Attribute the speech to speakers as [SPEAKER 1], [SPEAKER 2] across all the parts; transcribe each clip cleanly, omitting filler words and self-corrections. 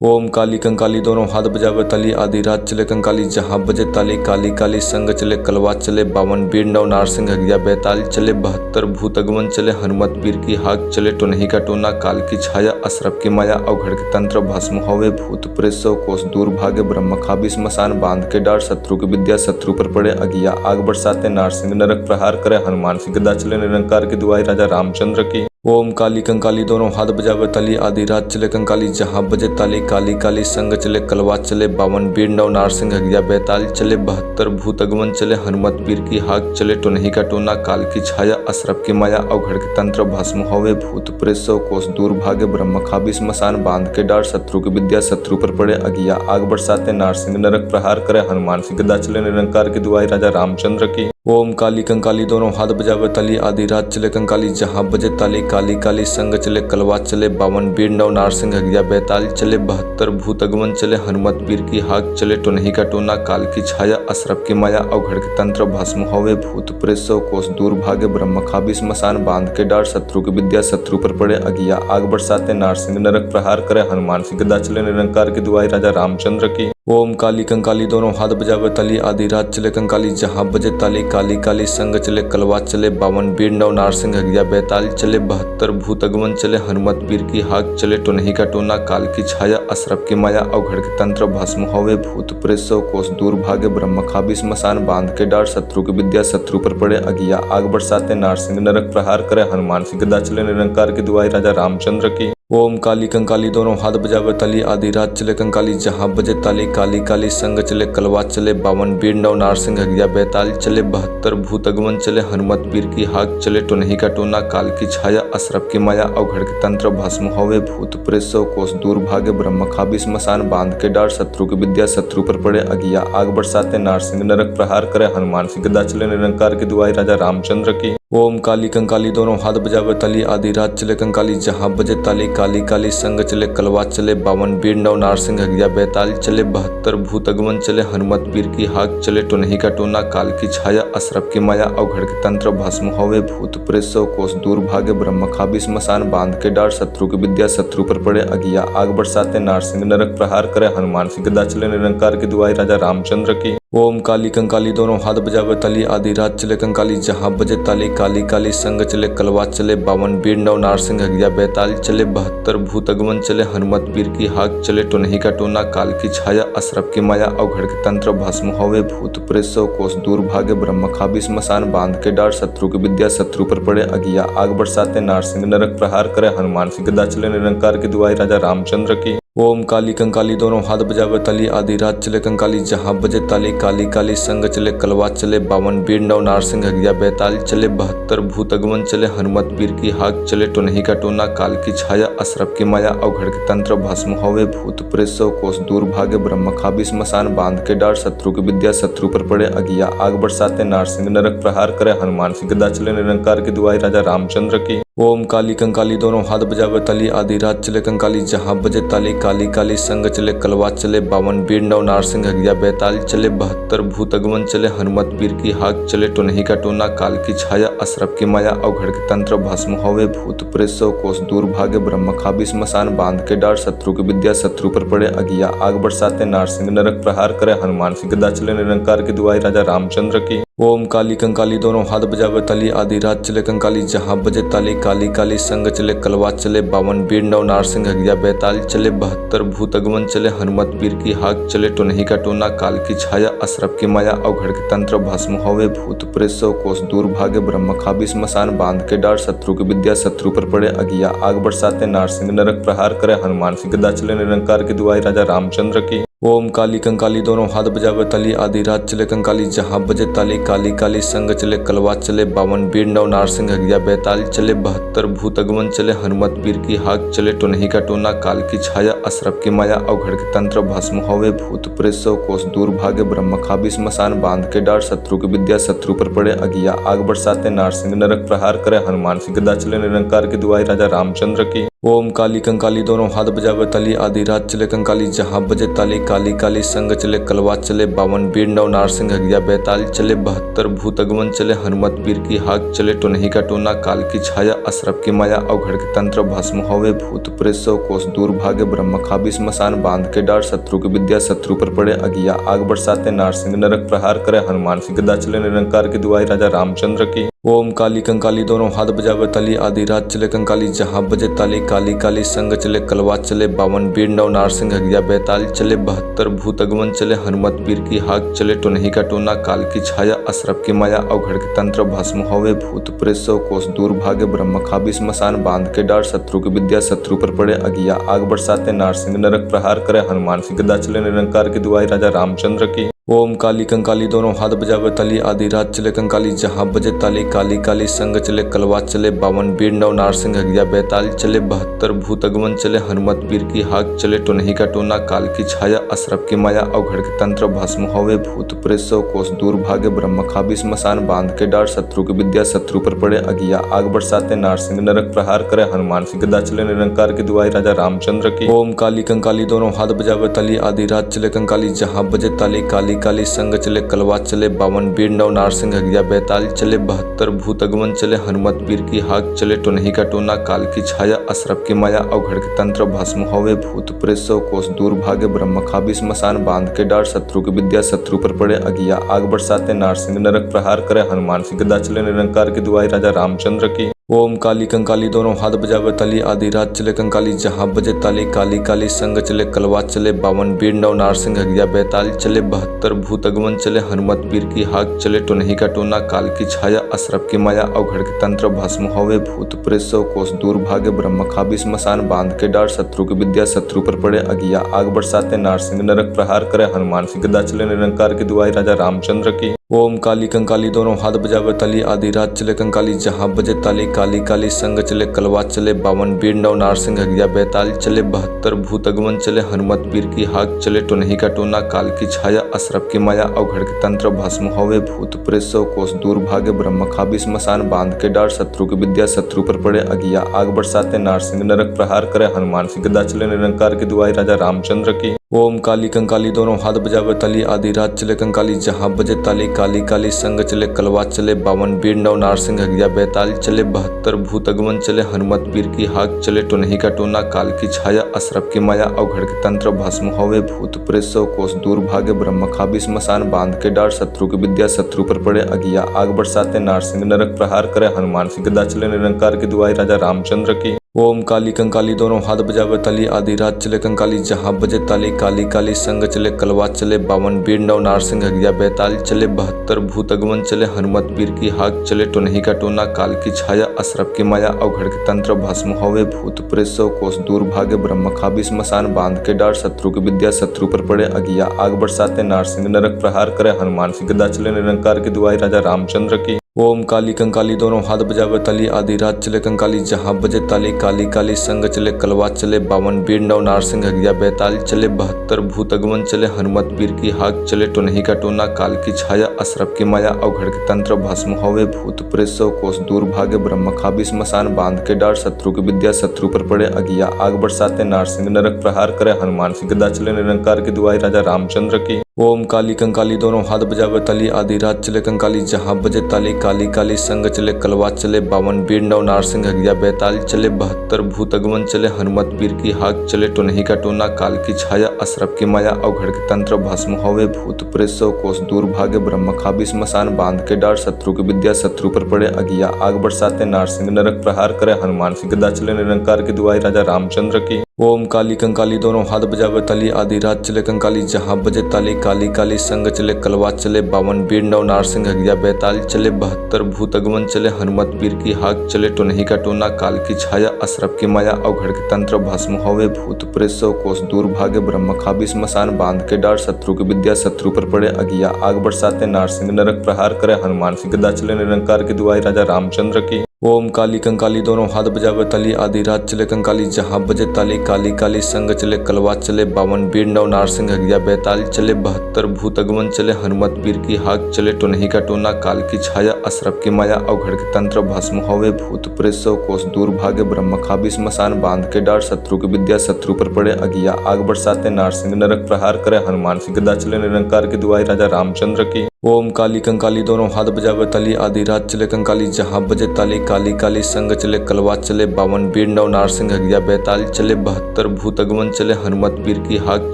[SPEAKER 1] ओम काली कंकाली दोनों हाथ बजावे ताली, आधी रात चले कंकाली जहाँ बजे ताली, काली काली संग चले कलवात चले, 52 वीर नव नारसिंह हगिया बैताल चले, 72 भूत अगमन चले, हनुमत वीर की हाक चले, टोनही का टोना, काल की छाया, असरफ की माया, अवघड़ के तंत्र भस्म होवे, भूत प्रेत सौ कोस दूर भागे, ब्रह्म खाबी स्मशान बांध के डार, शत्रु की विद्या शत्रु पर पड़े अगिया, आग बरसाते नारसिंह नरक प्रहार करे, हनुमान सिंह गदा चले, निरंकार की दुआई राजा रामचंद्र की। ओम काली कंकाली दोनों हाथ बजावे ताली, आधी रात चले कंकाली जहाँ बजे ताली, काली काली संग चले कलवात चले, 52 वीर नव नारसिंह हगिया बैताल चले, 72 भूत अगमन चले, हनुमत वीर की हाक चले, टोनही का टोना, काल की छाया, असरफ की माया, अवघड़ के तंत्र भस्म होवे, भूत प्रेत सौ कोस दूर भागे, ब्रह्म खाबी स्मशान बांध के डार, शत्रु की विद्या शत्रु पर पड़े अगिया, आग बरसाते नारसिंह नरक प्रहार करे, हनुमान सिंह गदा चले, निरंकार की दुआई राजा रामचंद्र की। ओम काली कंकाली दोनों हाथ बजावे ताली, आधी रात चले कंकाली जहाँ बजे ताली, काली काली संग चले कलवात चले, 52 वीर नव नारसिंह हगिया बैताल चले, 72 भूत अगमन चले, हनुमत वीर की हाक चले, टोनही का टोना, काल की छाया, असरफ की माया, अवघड़ के तंत्र भस्म होवे, भूत प्रेत सौ कोस दूर भागे, ब्रह्म खाबी स्मशान बांध के डार, शत्रु की विद्या शत्रु पर पड़े अगिया, आग बरसाते नारसिंह नरक प्रहार करे, हनुमान सिंह गदा चले, निरंकार की दुआई राजा रामचंद्र की। ओम काली कंकाली दोनों हाथ बजावे ताली, आधी रात चले कंकाली जहाँ बजे ताली, काली काली संग चले कलवात चले, 52 वीर नव नारसिंह हगिया बैताल चले, 72 भूत अगमन चले, हनुमत वीर की हाक चले, टोनही का टोना, काल की छाया, असरफ की माया, अवघड़ के तंत्र भस्म होवे, भूत प्रेत सौ कोस दूर भागे, ब्रह्म खाबी स्मशान बांध के डार, शत्रु की विद्या शत्रु पर पड़े अगिया, आग बरसाते नारसिंह नरक प्रहार करे, हनुमान सिंह गदा चले, निरंकार की दुआई राजा रामचंद्र की। ओम काली कंकाली दोनों हाथ बजावे ताली, आधी रात चले कंकाली जहाँ बजे ताली, काली काली संग चले कलवात चले, 52 वीर नव नारसिंह हगिया बैताल चले, 72 भूत अगमन चले, हनुमत वीर की हाक चले, टोनही का टोना, काल की छाया, असरफ की माया, अवघड़ के तंत्र भस्म होवे, भूत प्रेत सौ कोस दूर भागे, ब्रह्म खाबी स्मशान बांध के डार, शत्रु की विद्या शत्रु पर पड़े अगिया, आग बरसाते नारसिंह नरक प्रहार करे, हनुमान सिंह गदा चले, निरंकार की दुआई राजा रामचंद्र की। ओम काली कंकाली दोनों हाथ बजावे ताली, आधी रात चले कंकाली जहाँ बजे ताली, काली काली संग चले कलवात चले, 52 वीर नव नारसिंह हगिया बैताल चले, 72 भूत अगमन चले, हनुमत वीर की हाक चले, टोनही का टोना, काल की छाया, असरफ की माया, अवघड़ के तंत्र भस्म होवे, भूत प्रेत सौ कोस दूर भागे, ब्रह्म खाबी स्मशान बांध के डार, शत्रु की विद्या शत्रु पर पड़े अगिया, आग बरसाते नारसिंह नरक प्रहार करे, हनुमान सिंह गदा चले, निरंकार की दुआई राजा रामचंद्र की। ओम काली कंकाली दोनों हाथ बजावे ताली, आधी रात चले कंकाली जहाँ बजे ताली, काली काली संग चले कलवात चले, 52 वीर नव नारसिंह हगिया बैताल चले, 72 भूत अगमन चले, हनुमत वीर की हाक चले, टोनही का टोना, काल की छाया, असरफ की माया, अवघड़ के तंत्र भस्म होवे, भूत प्रेत सौ कोस दूर भागे, ब्रह्म खाबी स्मशान बांध के डार, शत्रु की विद्या शत्रु पर पड़े अगिया, आग बरसाते नारसिंह नरक प्रहार करे, हनुमान सिंह गदा चले, निरंकार की दुआई राजा रामचंद्र की। ओम काली कंकाली दोनों हाथ बजावे ताली, आधी रात चले कंकाली जहाँ बजे ताली, काली काली संग चले कलवात चले, 52 वीर नव नारसिंह हगिया बैताल चले, 72 भूत अगमन चले, हनुमत वीर की हाक चले, टोनही का टोना, काल की छाया, असरफ की माया, अवघड़ के तंत्र भस्म होवे, भूत प्रेत सौ कोस दूर भागे, ब्रह्म खाबी स्मशान बांध के डार, शत्रु की विद्या शत्रु पर पड़े अगिया, आग बरसाते नारसिंह नरक प्रहार करे, हनुमान सिंह गदा चले, निरंकार की दुआई राजा रामचंद्र की। ओम काली कंकाली दोनों हाथ बजावे ताली, आधी रात चले कंकाली जहाँ बजे ताली, काली काली संग चले कलवात चले, 52 वीर नव नारसिंह हगिया बैताल चले, 72 भूत अगमन चले, हनुमत वीर की हाक चले, टोनही का टोना, काल की छाया, असरफ की माया, अवघड़ के तंत्र भस्म होवे, भूत प्रेत सौ कोस दूर भागे, ब्रह्म खाबी स्मशान बांध के डार, शत्रु की विद्या शत्रु पर पड़े अगिया, आग बरसाते नारसिंह नरक प्रहार करे, हनुमान सिंह गदा चले, निरंकार की दुआई राजा रामचंद्र की। ओम काली कंकाली दोनों हाथ बजावे ताली, आधी रात चले कंकाली जहाँ बजे ताली, काली काली संग चले कलवात चले, 52 वीर नव नारसिंह हगिया बैताल चले, 72 भूत अगमन चले, हनुमत वीर की हाक चले, टोनही का टोना, काल की छाया, असरफ की माया, अवघड़ के तंत्र भस्म होवे, भूत प्रेत सौ कोस दूर भागे, ब्रह्म खाबी स्मशान बांध के डार, शत्रु की विद्या शत्रु पर पड़े अगिया, आग बरसाते नारसिंह नरक प्रहार करे, हनुमान सिंह गदा चले, निरंकार की दुआई राजा रामचंद्र की। ओम काली कंकाली दोनों हाथ बजावे ताली, आधी रात चले कंकाली जहाँ बजे ताली, काली काली संग चले कलवात चले, 52 वीर नव नारसिंह हगिया बैताल चले, 72 भूत अगमन चले, हनुमत वीर की हाक चले, टोनही का टोना, काल की छाया, असरफ की माया, अवघड़ के तंत्र भस्म होवे, भूत प्रेत सौ कोस दूर भागे, ब्रह्म खाबी स्मशान बांध के डार, शत्रु की विद्या शत्रु पर पड़े अगिया, आग बरसाते नारसिंह नरक प्रहार करे, हनुमान सिंह गदा चले, निरंकार की दुआई राजा रामचंद्र की। ओम काली कंकाली दोनों हाथ बजावे ताली आधी रात चले कंकाली जहाँ बजे ताली काली काली संग चले कलवा चले 52 बीर नव नारसिंह हगिया बेताल चले 72 भूत अगमन चले हनुमत पीर की हाक चले टोनही का टोना काल की छाया असरफ की माया अवघड़ के तंत्र भस्म होवे भूत प्रेत सौ कोस दूर भागे ब्रह्म खाबी स्मशान बांध के डार शत्रु की विद्या शत्रु पर पड़े अगिया आग बरसाते नारसिंह नरक प्रहार करे हनुमान सिंह गदा चले निरंकार की दुआई राजा रामचंद्र की। ओम काली कंकाली दोनों हाथ बजावे ताली आधी रात चले कंकाली जहाँ बजे ताली काली काली संग चले कलवा चले 52 बीर नव नारसिंह हगिया बेताल चले 72 भूत अगमन चले हनुमत पीर की हाक चले टोनही का टोना काल की छाया असरफ की माया अवघड़ के तंत्र भस्म होवे भूत प्रेत सौ कोस दूर भागे ब्रह्म खाबी स्मशान बांध के डार शत्रु की विद्या शत्रु पर पड़े अगिया आग बरसाते नारसिंह नरक प्रहार करे हनुमान सिंह गदा चले निरंकार की दुआई राजा रामचंद्र की। ओम काली कंकाली दोनों हाथ बजावे ताली आधी रात चले कंकाली जहाँ बजे ताली काली काली संग चले कलवा चले 52 बीर नव नारसिंह हगिया बेताल चले 72 भूत अगमन चले हनुमत पीर की हाक चले टोनही का टोना काल की छाया असरफ की माया अवघड़ के तंत्र भस्म होवे भूत प्रेत सौ कोस दूर भागे ब्रह्म खाबी स्मशान बांध के डार शत्रु की विद्या शत्रु पर पड़े अगिया आग बरसाते नारसिंह नरक प्रहार करे हनुमान सिंह गदा चले निरंकार की दुआई राजा रामचंद्र की। ओम काली कंकाली दोनों हाथ बजावे ताली आधी रात चले कंकाली जहाँ बजे ताली काली काली संग चले कलवा चले 52 बीर नव नारसिंह हगिया बेताल चले 72 भूत अगमन चले हनुमत पीर की हाक चले टोनही का टोना काल की छाया असरफ की माया अवघड़ के तंत्र भस्म होवे भूत प्रेत सौ कोस दूर भागे ब्रह्म खाबी स्मशान बांध के डार शत्रु की विद्या शत्रु पर पड़े अगिया आग बरसाते नारसिंह नरक प्रहार करे हनुमान सिंह गदा चले निरंकार की दुआई राजा रामचंद्र की। ओम काली कंकाली दोनों हाथ बजावे ताली आधी रात चले कंकाली जहाँ बजे ताली काली काली संग चले कलवा चले 52 बीर नव नारसिंह हगिया बेताल चले 72 भूत अगमन चले हनुमत पीर की हाक चले टोनही का टोना काल की छाया असरफ की माया अवघड़ के तंत्र भस्म होवे भूत प्रेत सौ कोस दूर भागे ब्रह्म खाबी स्मशान बांध के डार शत्रु की विद्या शत्रु पर पड़े अगिया आग बरसाते नारसिंह नरक प्रहार करे हनुमान सिंह गदा चले निरंकार की दुआई राजा रामचंद्र की। ओम काली कंकाली दोनों हाथ बजावे ताली आधी रात चले कंकाली जहाँ बजे ताली काली काली संग चले कलवा चले 52 बीर नव नारसिंह हगिया बेताल चले 72 भूत अगमन चले हनुमत पीर की हाक चले टोनही का टोना काल की छाया असरफ की माया अवघड़ के तंत्र भस्म होवे भूत प्रेत सौ कोस दूर भागे ब्रह्म खाबी स्मशान बांध के डार शत्रु की विद्या शत्रु पर पड़े अगिया आग बरसाते नारसिंह नरक प्रहार करे हनुमान सिंह गदा चले निरंकार की दुआई राजा रामचंद्र की। ओम काली कंकाली दोनों हाथ बजावे ताली आधी रात चले कंकाली जहाँ बजे ताली काली काली संग चले कलवा चले 52 बीर नव नारसिंह हगिया बेताल चले 72 भूत अगमन चले हनुमत पीर की हाक चले टोनही का टोना काल की छाया असरफ की माया अवघड़ के तंत्र भस्म होवे भूत प्रेत सौ कोस दूर भागे ब्रह्म खाबी स्मशान बांध के डार शत्रु की विद्या शत्रु पर पड़े अगिया आग बरसाते नारसिंह नरक प्रहार करे हनुमान सिंह गदा चले निरंकार की दुआई राजा रामचंद्र की। ओम काली कंकाली दोनों हाथ बजावे ताली आधी रात चले कंकाली जहाँ बजे ताली काली काली संग चले कलवा चले 52 बीर नव नारसिंह हगिया बेताल चले 72 भूत अगमन चले हनुमत पीर की हाक चले टोनही का टोना काल की छाया असरफ की माया अवघड़ के तंत्र भस्म होवे भूत प्रेत सौ कोस दूर भागे ब्रह्म खाबी स्मशान बांध के डार शत्रु की विद्या शत्रु पर पड़े अगिया आग बरसाते नारसिंह नरक प्रहार करे हनुमान सिंह गदा चले निरंकार की दुआई राजा रामचंद्र की। ओम काली कंकाली दोनों हाथ बजावे ताली आधी रात चले कंकाली जहाँ बजे ताली काली काली संग चले कलवा चले 52 बीर नव नारसिंह हगिया बेताल चले 72 भूत अगमन चले हनुमत पीर की हाक चले टोनही का टोना काल की छाया असरफ की माया अवघड़ के तंत्र भस्म होवे भूत प्रेत सौ कोस दूर भागे ब्रह्म खाबी स्मशान बांध के डार शत्रु की विद्या शत्रु पर पड़े अगिया आग बरसाते नारसिंह नरक प्रहार करे हनुमान सिंह गदा चले निरंकार की दुआई राजा रामचंद्र की। ओम काली कंकाली दोनों हाथ बजावे ताली आधी रात चले कंकाली जहाँ बजे ताली काली काली संग चले कलवा चले 52 बीर नव नारसिंह हगिया बेताल चले 72 भूत अगमन चले हनुमत पीर की हाक चले टोनही का टोना काल की छाया असरफ की माया अवघड़ के तंत्र भस्म होवे भूत प्रेत सौ कोस दूर भागे ब्रह्म खाबी स्मशान बांध के डार शत्रु की विद्या शत्रु पर पड़े अगिया आग बरसाते नारसिंह नरक प्रहार करे हनुमान सिंह गदा चले निरंकार की दुआई राजा रामचंद्र की। ओम काली कंकाली दोनों हाथ बजावे ताली आधी रात चले कंकाली जहाँ बजे ताली काली काली संग चले कलवा चले 52 बीर नव नारसिंह हगिया बेताल चले 72 भूत अगमन चले हनुमत पीर की हाक चले टोनही का टोना काल की छाया असरफ की माया अवघड़ के तंत्र भस्म होवे भूत प्रेत सौ कोस दूर भागे ब्रह्म खाबी स्मशान बांध के डार शत्रु की विद्या शत्रु पर पड़े अगिया आग बरसाते नारसिंह नरक प्रहार करे हनुमान सिंह गदा चले निरंकार की दुआई राजा रामचंद्र की। ओम काली कंकाली दोनों हाथ बजावे ताली आधी रात चले कंकाली जहाँ बजे ताली काली काली संग चले कलवा चले 52 बीर नव नारसिंह हगिया बेताल चले 72 भूत अगमन चले हनुमत वीर की हाक चले टोनही का टोना काल की छाया असरफ की माया अवघड़ के तंत्र भस्म होवे भूत प्रेत सौ कोस दूर भागे ब्रह्म खाबी स्मशान बांध के डार शत्रु की विद्या शत्रु पर पड़े अगिया आग बरसाते नारसिंह नरक प्रहार करे हनुमान सिंह गदा चले निरंकार की दुआई राजा रामचंद्र की। ओम काली कंकाली दोनों हाथ बजावे ताली आधी रात चले कंकाली जहाँ बजे ताली काली काली संग चले कलवा चले 52 बीर नव नारसिंह हगिया बेताल चले 72 भूत अगमन चले हनुमत वीर की हाक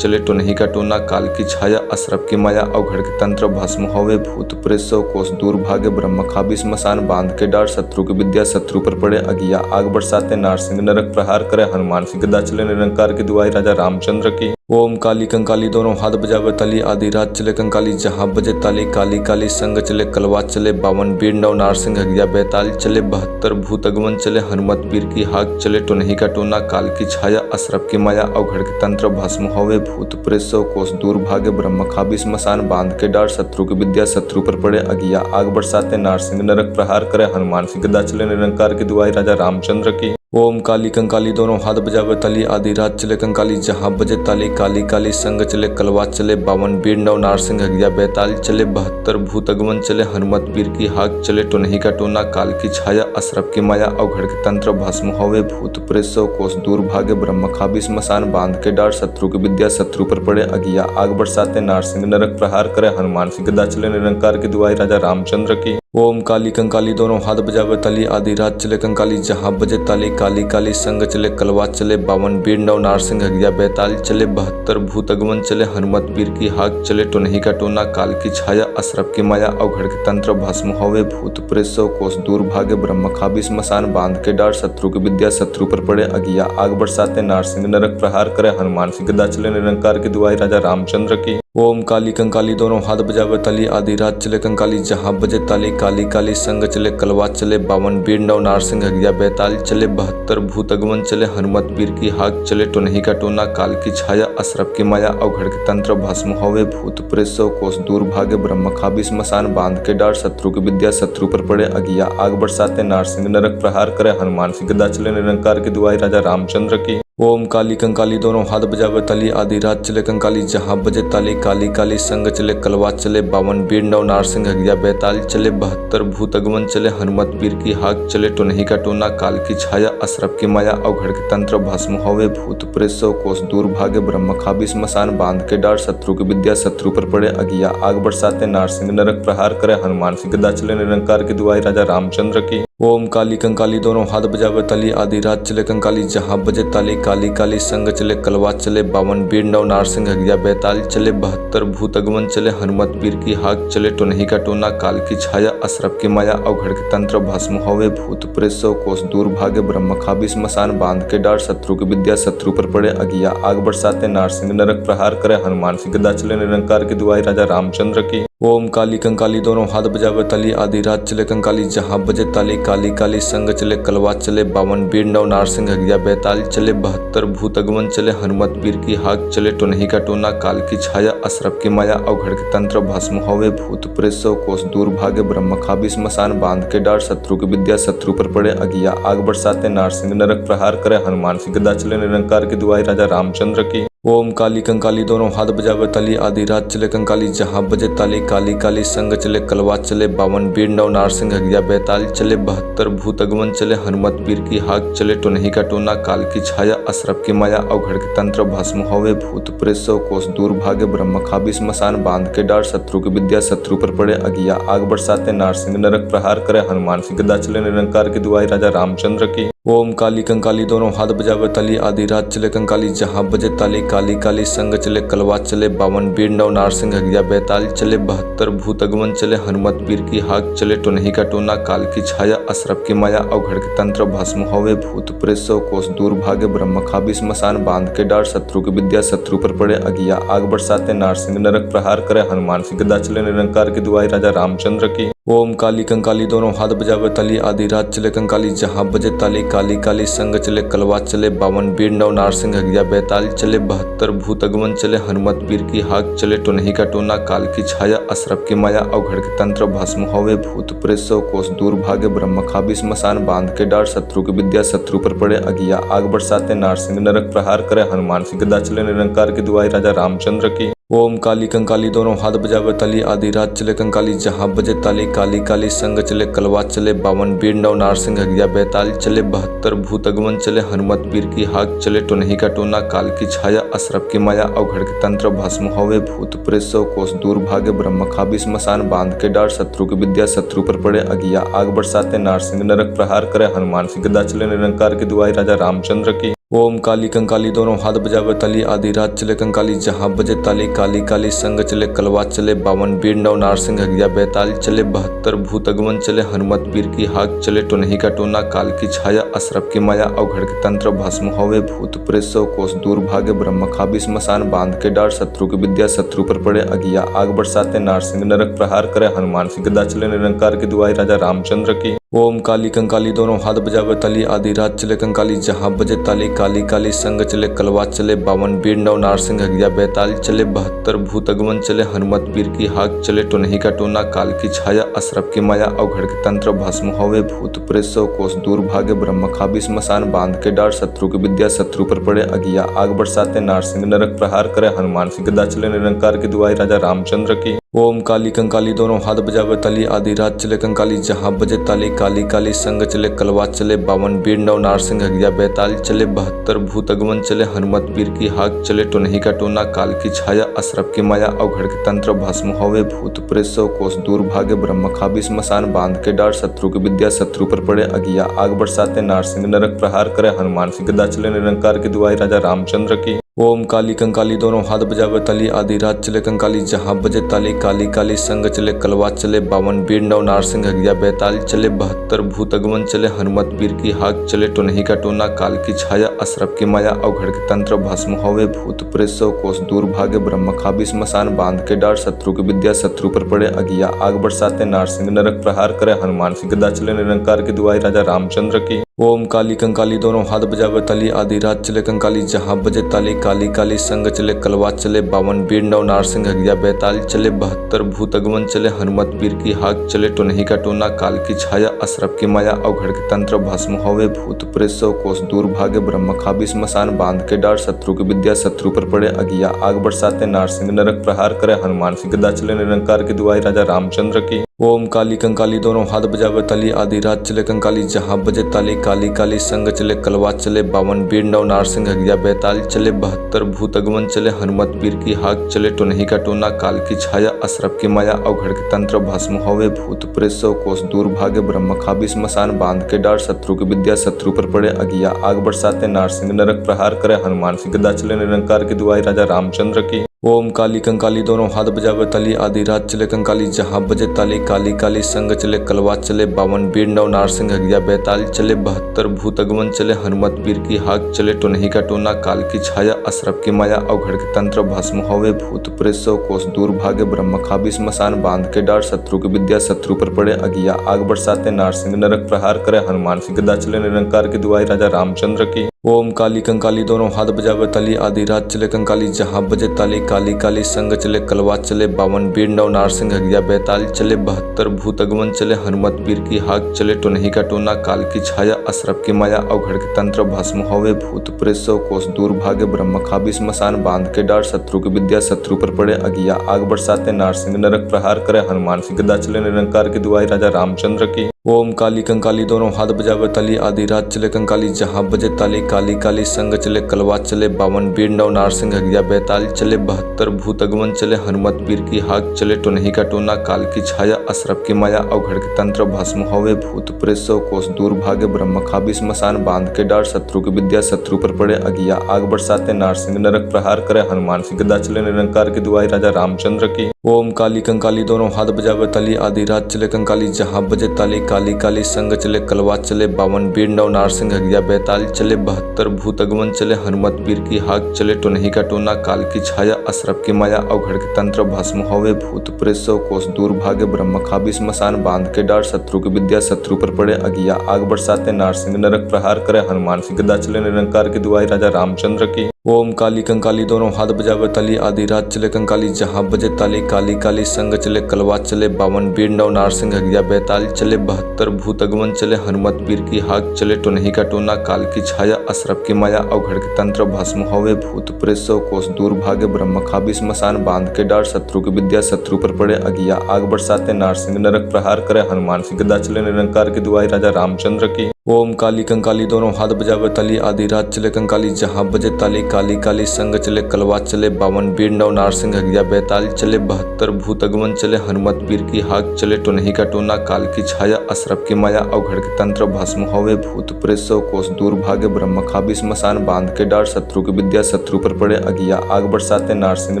[SPEAKER 1] चले टोनही का टोना काल की छाया असरफ की माया अवघड़ के तंत्र भस्म होवे भूत प्रेत सौ कोस दूर भागे ब्रह्म खाबी स्मशान बांध के डार शत्रु की विद्या शत्रु पर पड़े अगिया आग बरसाते नारसिंह नरक प्रहार करे हनुमान सिंह गदा चले निरंकार की दुआई राजा रामचंद्र की। ओम काली कंकाली दोनों हाथ बजावे ताली आधी रात चले कंकाली जहाँ बजे ताली काली काली संग चले कलवा चले 52 बीर नव नारसिंह हगिया बेताल चले 72 भूत अगमन चले हनुमत वीर की हाक चले टोनही का टोना काल की छाया असरफ की माया अवघड़ के तंत्र भस्म होवे भूत प्रेत सौ कोस दूर भागे ब्रह्म खाबी स्मशान बांध के डार शत्रु की विद्या शत्रु पर पड़े अगिया आग बरसाते नारसिंह नरक प्रहार करे हनुमान सिंह गदा चले निरंकार की दुआई राजा रामचंद्र की। ओम काली कंकाली दोनों हाथ बजावे ताली आधी रात चले कंकाली जहाँ बजे ताली काली काली संग चले कलवा चले 52 बीर नव नारसिंह हगिया बेताल चले 72 भूत अगमन चले हनुमत वीर की हाक चले टोनही का टोना काल की छाया असरफ की माया अवघड़ के तंत्र भस्म होवे भूत प्रेत सौ कोस दूर भागे ब्रह्म खाबी स्मशान बांध के डार शत्रु की विद्या शत्रु पर पड़े अगिया आग बरसाते नारसिंह नरक प्रहार करे हनुमान सिंह गदा चले निरंकार की दुआई राजा रामचंद्र की। ओम काली कंकाली दोनों हाथ बजावे ताली आधी रात चले कंकाली जहाँ बजे ताली काली काली संग चले कलवा चले 52 बीर नव नारसिंह हगिया बेताल चले 72 भूत अगमन चले हनुमत वीर की हाक चले टोनही का टोना काल की छाया असरफ की माया अवघड़ के तंत्र भस्म होवे भूत प्रेत सौ कोस दूर भागे ब्रह्म खाबी स्मशान बांध के डार शत्रु की विद्या शत्रु पर पड़े अगिया आग बरसाते नारसिंह नरक प्रहार करे हनुमान सिंह गदा चले निरंकार की दुआई राजा रामचंद्र की। ओम काली कंकाली दोनों हाथ बजावे ताली आधी रात चले कंकाली जहाँ बजे ताली काली काली संग चले कलवा चले 52 बीर नव नारसिंह हगिया बेताल चले 72 भूत अगमन चले हनुमत वीर की हाक चले टोनही का टोना काल की छाया असरफ की माया अवघड़ के तंत्र भस्म होवे भूत प्रेत सौ कोस दूर भागे ब्रह्म खाबी स्मशान बांध के डार शत्रु की विद्या शत्रु पर पड़े अगिया आग बरसाते नारसिंह नरक प्रहार करे हनुमान सिंह गदा चले निरंकार की दुआई राजा रामचंद्र की। ओम काली कंकाली दोनों हाथ बजावे ताली आधी रात चले कंकाली जहाँ बजे ताली काली काली संग चले कलवा चले 52 बीर नव नारसिंह हगिया बेताल चले 72 भूत अगमन चले हनुमत वीर की हाक चले टोनही का टोना काल की छाया असरफ की माया अवघड़ के तंत्र भस्म होवे भूत प्रेत सौ कोस दूर भागे ब्रह्म खाबी स्मशान बांध के डार शत्रु की विद्या शत्रु पर पड़े अगिया आग बरसाते नारसिंह नरक प्रहार करे हनुमान सिंह गदा चले निरंकार की दुआई राजा रामचंद्र की। ओम काली कंकाली दोनों हाथ बजावे ताली आधी रात चले कंकाली जहाँ बजे ताली काली काली संग चले कलवा चले 52 बीर नव नारसिंह हगिया बेताल चले 72 भूत अगमन चले हनुमत वीर की हाक चले टोनही का टोना काल की छाया असरफ की माया अवघड़ के तंत्र भस्म होवे भूत प्रेत सौ कोस दूर भागे ब्रह्म खाबी स्मशान बांध के डार शत्रु की विद्या शत्रु पर पड़े अगिया आग बरसाते नारसिंह नरक प्रहार करे हनुमान सिंह गदा चले निरंकार की दुआई राजा रामचंद्र की। ओम काली कंकाली दोनों हाथ बजावे ताली आधी रात चले कंकाली जहाँ बजे ताली काली काली संग चले कलवा चले 52 बीर नव नारसिंह हगिया बेताल चले 72 भूत अगमन चले हनुमत वीर की हाक चले टोनही का टोना काल की छाया असरफ की माया अवघड़ के तंत्र भस्म होवे भूत प्रेत सौ कोस दूर भागे ब्रह्म खाबी स्मशान बांध के डार शत्रु की विद्या शत्रु पर पड़े अगिया आग बरसाते नारसिंह नरक प्रहार करे हनुमान सिंह गदा चले निरंकार की दुआई राजा रामचंद्र की। ओम काली कंकाली दोनों हाथ बजावे ताली आधी रात चले कंकाली जहाँ बजे ताली काली काली संग चले कलवा चले 52 बीर नव नारसिंह हगिया बेताल चले 72 भूत अगमन चले हनुमत वीर की हाक चले टोनही का टोना काल की छाया असरफ की माया अवघड़ के तंत्र भस्म होवे भूत प्रेत सौ कोस दूर भागे ब्रह्म खाबी स्मशान बांध के डार शत्रु की विद्या शत्रु पर पड़े अगिया आग बरसाते नारसिंह नरक प्रहार करे हनुमान सिंह गदा चले निरंकार की दुआई राजा रामचंद्र की। ओम काली कंकाली दोनों हाथ बजावे ताली आधी रात चले कंकाली जहाँ बजे ताली काली काली संग चले कलवा चले 52 बीर नव नारसिंह हगिया बेताल चले 72 भूत अगमन चले हनुमत वीर की हाक चले टोनही का टोना काल की छाया असरफ की माया अवघड़ के तंत्र भस्म होवे भूत प्रेत सौ कोस दूर भागे ब्रह्म खाबी स्मशान बांध के डार शत्रु की विद्या शत्रु पर पड़े अगिया आग बरसाते नारसिंह नरक प्रहार करे हनुमान सिंह गदा चले निरंकार की दुआई राजा रामचंद्र की। ओम काली कंकाली दोनों हाथ बजावे ताली आधी रात चले कंकाली जहाँ बजे ताली काली काली संग चले कलवा चले 52 बीर नव नारसिंह हगिया बैताल चले 72 भूत अगमन चले हनुमत वीर की हाक चले टोनही का टोना काल की छाया असरफ की माया अवघड़ के तंत्र भस्म होवे भूत प्रेत 100 कोस दूर भागे ब्रह्म खाबी स्मशान बांध के डार शत्रु की विद्या शत्रु पर पड़े अगिया आग बरसाते नारसिंह नरक प्रहार करे हनुमान सिंह गदा चले निरंकार की दुआई राजा रामचंद्र की। ओम काली कंकाली दोनों हाथ बजावे ताली आधी रात चले कंकाली जहाँ बजे ताली काली काली संग चले कलवा चले 52 बीर नव नारसिंह हगिया बैताल चले 72 भूत अगमन चले हनुमत वीर की हाक चले टोनही का टोना काल की छाया असरफ की माया अवघड़ के तंत्र भस्म होवे भूत प्रेत 100 कोस दूर भागे ब्रह्म खाबी स्मशान बांध के डार शत्रु की विद्या शत्रु पर पड़े अगिया आग बरसाते नारसिंह नरक प्रहार करे हनुमान सिंह गदा चले निरंकार की दुआई राजा रामचंद्र की। ओम काली कंकाली दोनों हाथ बजावे ताली आधी रात चले कंकाली जहाँ बजे ताली काली काली संग चले कलवा चले 52 बीर नव नारसिंह हगिया बैताल चले 72 भूत अगमन चले हनुमत वीर की हाक चले टोनही का टोना काल की छाया असरफ की माया अवघड़ के तंत्र भस्म होवे भूत प्रेत 100 कोस दूर भागे ब्रह्म खाबी स्मशान बांध के डार शत्रु की विद्या शत्रु पर पड़े अगिया आग बरसाते नारसिंह नरक प्रहार करे हनुमान सिंह गदा चले निरंकार की दुआई राजा रामचंद्र की। ओम काली कंकाली दोनों हाथ बजावे ताली आधी रात चले कंकाली जहाँ बजे ताली काली काली संग चले कलवा चले 52 बीर नव नारसिंह हगिया बैताल चले 72 भूत अगमन चले हनुमत वीर की हाक चले टोनही का टोना काल की छाया असरफ की माया अवघड़ के तंत्र भस्म होवे भूत प्रेत 100 कोस दूर भागे ब्रह्म खाबी स्मशान बांध के डार शत्रु की विद्या शत्रु पर पड़े अगिया आग बरसाते नारसिंह नरक प्रहार करे हनुमान सिंह गदा चले निरंकार की दुआई राजा रामचंद्र की। ओम काली कंकाली दोनों हाथ बजावे ताली आधी रात चले कंकाली जहाँ बजे ताली काली काली संग चले कलवा चले 52 बीर नव नारसिंह हगिया बैताल चले 72 भूत अगमन चले हनुमत वीर की हाक चले टोनही का टोना काल की छाया असरफ की माया अवघड़ के तंत्र भस्म होवे भूत प्रेत 100 कोस दूर भागे ब्रह्म खाबी स्मशान बांध के डार शत्रु की विद्या शत्रु पर पड़े अगिया आग बरसाते नारसिंह नरक प्रहार करे हनुमान सिंह गदा चले निरंकार की दुआई राजा रामचंद्र की। ओम काली कंकाली दोनों हाथ बजावे ताली आधी रात चले कंकाली जहाँ बजे ताली काली काली संग चले कलवा चले 52 बीर नव नारसिंह हगिया बैताल चले 72 भूत अगमन चले हनुमत वीर की हाक चले टोनही का टोना काल की छाया असरफ की माया अवघड़ के तंत्र भस्म होवे भूत प्रेत 100 कोस दूर भागे ब्रह्म खाबी स्मशान बांध के डार शत्रु की विद्या शत्रु पर पड़े अगिया आग बरसाते नारसिंह नरक प्रहार करे हनुमान सिंह गदा चले निरंकार की दुआई राजा रामचंद्र की। ओम काली कंकाली दोनों हाथ बजावे ताली आधी रात चले कंकाली जहाँ बजे ताली काली काली संग चले कलवा चले 52 बीर नव नारसिंह हगिया बैताल चले 72 भूत अगमन चले हनुमत वीर की हाक चले टोनही का टोना काल की छाया असरफ की माया अवघड़ के तंत्र भस्म होवे भूत प्रेत 100 कोस दूर भागे ब्रह्म खाबी स्मशान बांध के डार शत्रु की विद्या शत्रु पर पड़े अगिया आग बरसाते नारसिंह नरक प्रहार करे हनुमान सिंह गदा चले निरंकार की दुआई राजा रामचंद्र की। ओम काली कंकाली दोनों हाथ बजावे ताली आधी रात चले कंकाली जहाँ बजे ताली काली काली संग चले कलवा चले 52 बीर नव नारसिंह हगिया बैताल चले 72 भूत अगमन चले हनुमत वीर की हाक चले टोनही का टोना काल की छाया असरफ की माया अवघड़ के तंत्र भस्म होवे भूत प्रेत 100 कोस दूर भागे ब्रह्म खाबी स्मशान बांध के डार शत्रु की विद्या शत्रु पर पड़े अगिया आग बरसाते नारसिंह नरक प्रहार करे हनुमान सिंह गदा चले निरंकार की दुआई राजा रामचंद्र की। ओम काली कंकाली दोनों हाथ बजावे ताली आधी रात चले कंकाली जहाँ बजे ताली काली काली संग चले कलवा चले 52 बीर नव नारसिंह हगिया बैताल चले 72 भूत अगमन चले हनुमत वीर की हाक चले टोनही का टोना काल की छाया असरफ की माया अवघड़ के तंत्र भस्म होवे भूत प्रेत 100 कोस दूर भागे ब्रह्म खाबी स्मशान बांध के डार शत्रु की विद्या शत्रु पर पड़े अगिया आग बरसाते नारसिंह नरक प्रहार करे हनुमान सिंह गदा चले निरंकार की दुआई राजा रामचंद्र की। ओम काली कंकाली दोनों हाथ बजावे ताली आधी रात चले कंकाली जहाँ बजे ताली काली काली संग चले कलवा चले 52 बीर नव नारसिंह हगिया बैताल चले 72 भूत अगमन चले हनुमत वीर की हाक चले टोनही का टोना काल की छाया असरफ की माया अवघड़ के तंत्र भस्म होवे भूत प्रेत 100 कोस दूर भागे ब्रह्म खाबी स्मशान बांध के डार शत्रु की विद्या शत्रु पर पड़े अगिया आग बरसाते नारसिंह नरक प्रहार करे हनुमान सिंह गदा चले निरंकार की दुआई राजा रामचंद्र की। ओम काली कंकाली दोनों हाथ बजावे ताली आधी रात चले कंकाली जहाँ बजे ताली काली काली संग चले कलवा चले 52 बीर नव नारसिंह हगिया बैताल चले 72 भूत अगमन चले हनुमत वीर की हाक चले टोनही का टोना काल की छाया असरफ की माया अवघड़ के तंत्र भस्म होवे भूत प्रेत 100 कोस दूर भागे ब्रह्म खाबी स्मशान बांध के डार शत्रु की विद्या शत्रु पर पड़े अगिया आग बरसाते नारसिंह नरक प्रहार करे हनुमान सिंह गदा चले निरंकार की दुआई राजा रामचंद्र की। ओम काली कंकाली दोनों हाथ बजावे ताली आधी रात चले कंकाली जहाँ बजे ताली काली काली संग चले कलवा चले 52 बीर नव नारसिंह हगिया बैताल चले 72 भूत अगमन चले हनुमत वीर की हाक चले टुनही का टोना काल की छाया असरफ की माया अवघड़ के तंत्र भस्म होवे भूत प्रेत सौ कोस दूर भागे ब्रह्म खाबी स्मशान बांध के डार शत्रु की विद्या शत्रु पर पड़े अगिया आग बरसाते नारसिंह नरक प्रहार करे हनुमान सिंह गदा चले निरंकार की दुआई राजा रामचंद्र की। ओम काली कंकाली दोनों हाथ बजावे तली आदि रात चले कंकाली जहाँ बजे ताली काली काली संग चले कलवा चले 52 बीर नव नारसिंह हगिया बैताल चले 72 भूत अगमन चले हनुमत वीर की हाक चले टुनही का टोना काल की छाया असरफ की माया अवघड़ के तंत्र भस्म होवे भूत प्रेत सौ कोस दूर भागे ब्रह्म खाबी स्मशान बांध के डार शत्रु की विद्या शत्रु पर पड़े अगिया आग बरसाते नारसिंह नरक प्रहार करे हनुमान सिंह गदा चले निरंकार की दुआई राजा रामचंद्र की। ओम काली कंकाली दोनों हाथ बजावे तली आदि रात चले कंकाली जहाँ बजे ताली काली काली संग चले कलवा चले 52 बीर नव नारसिंह हगिया बैताल चले 72 भूत अगमन चले हनुमत वीर की हाक चले टुनही का टोना काल की छाया असरफ की माया अवघड़ के तंत्र भस्म होवे भूत प्रेत सौ कोस दूर भागे ब्रह्म खाबी स्मशान बांध के डार शत्रु की विद्या शत्रु पर पड़े अगिया आग बरसाते नारसिंह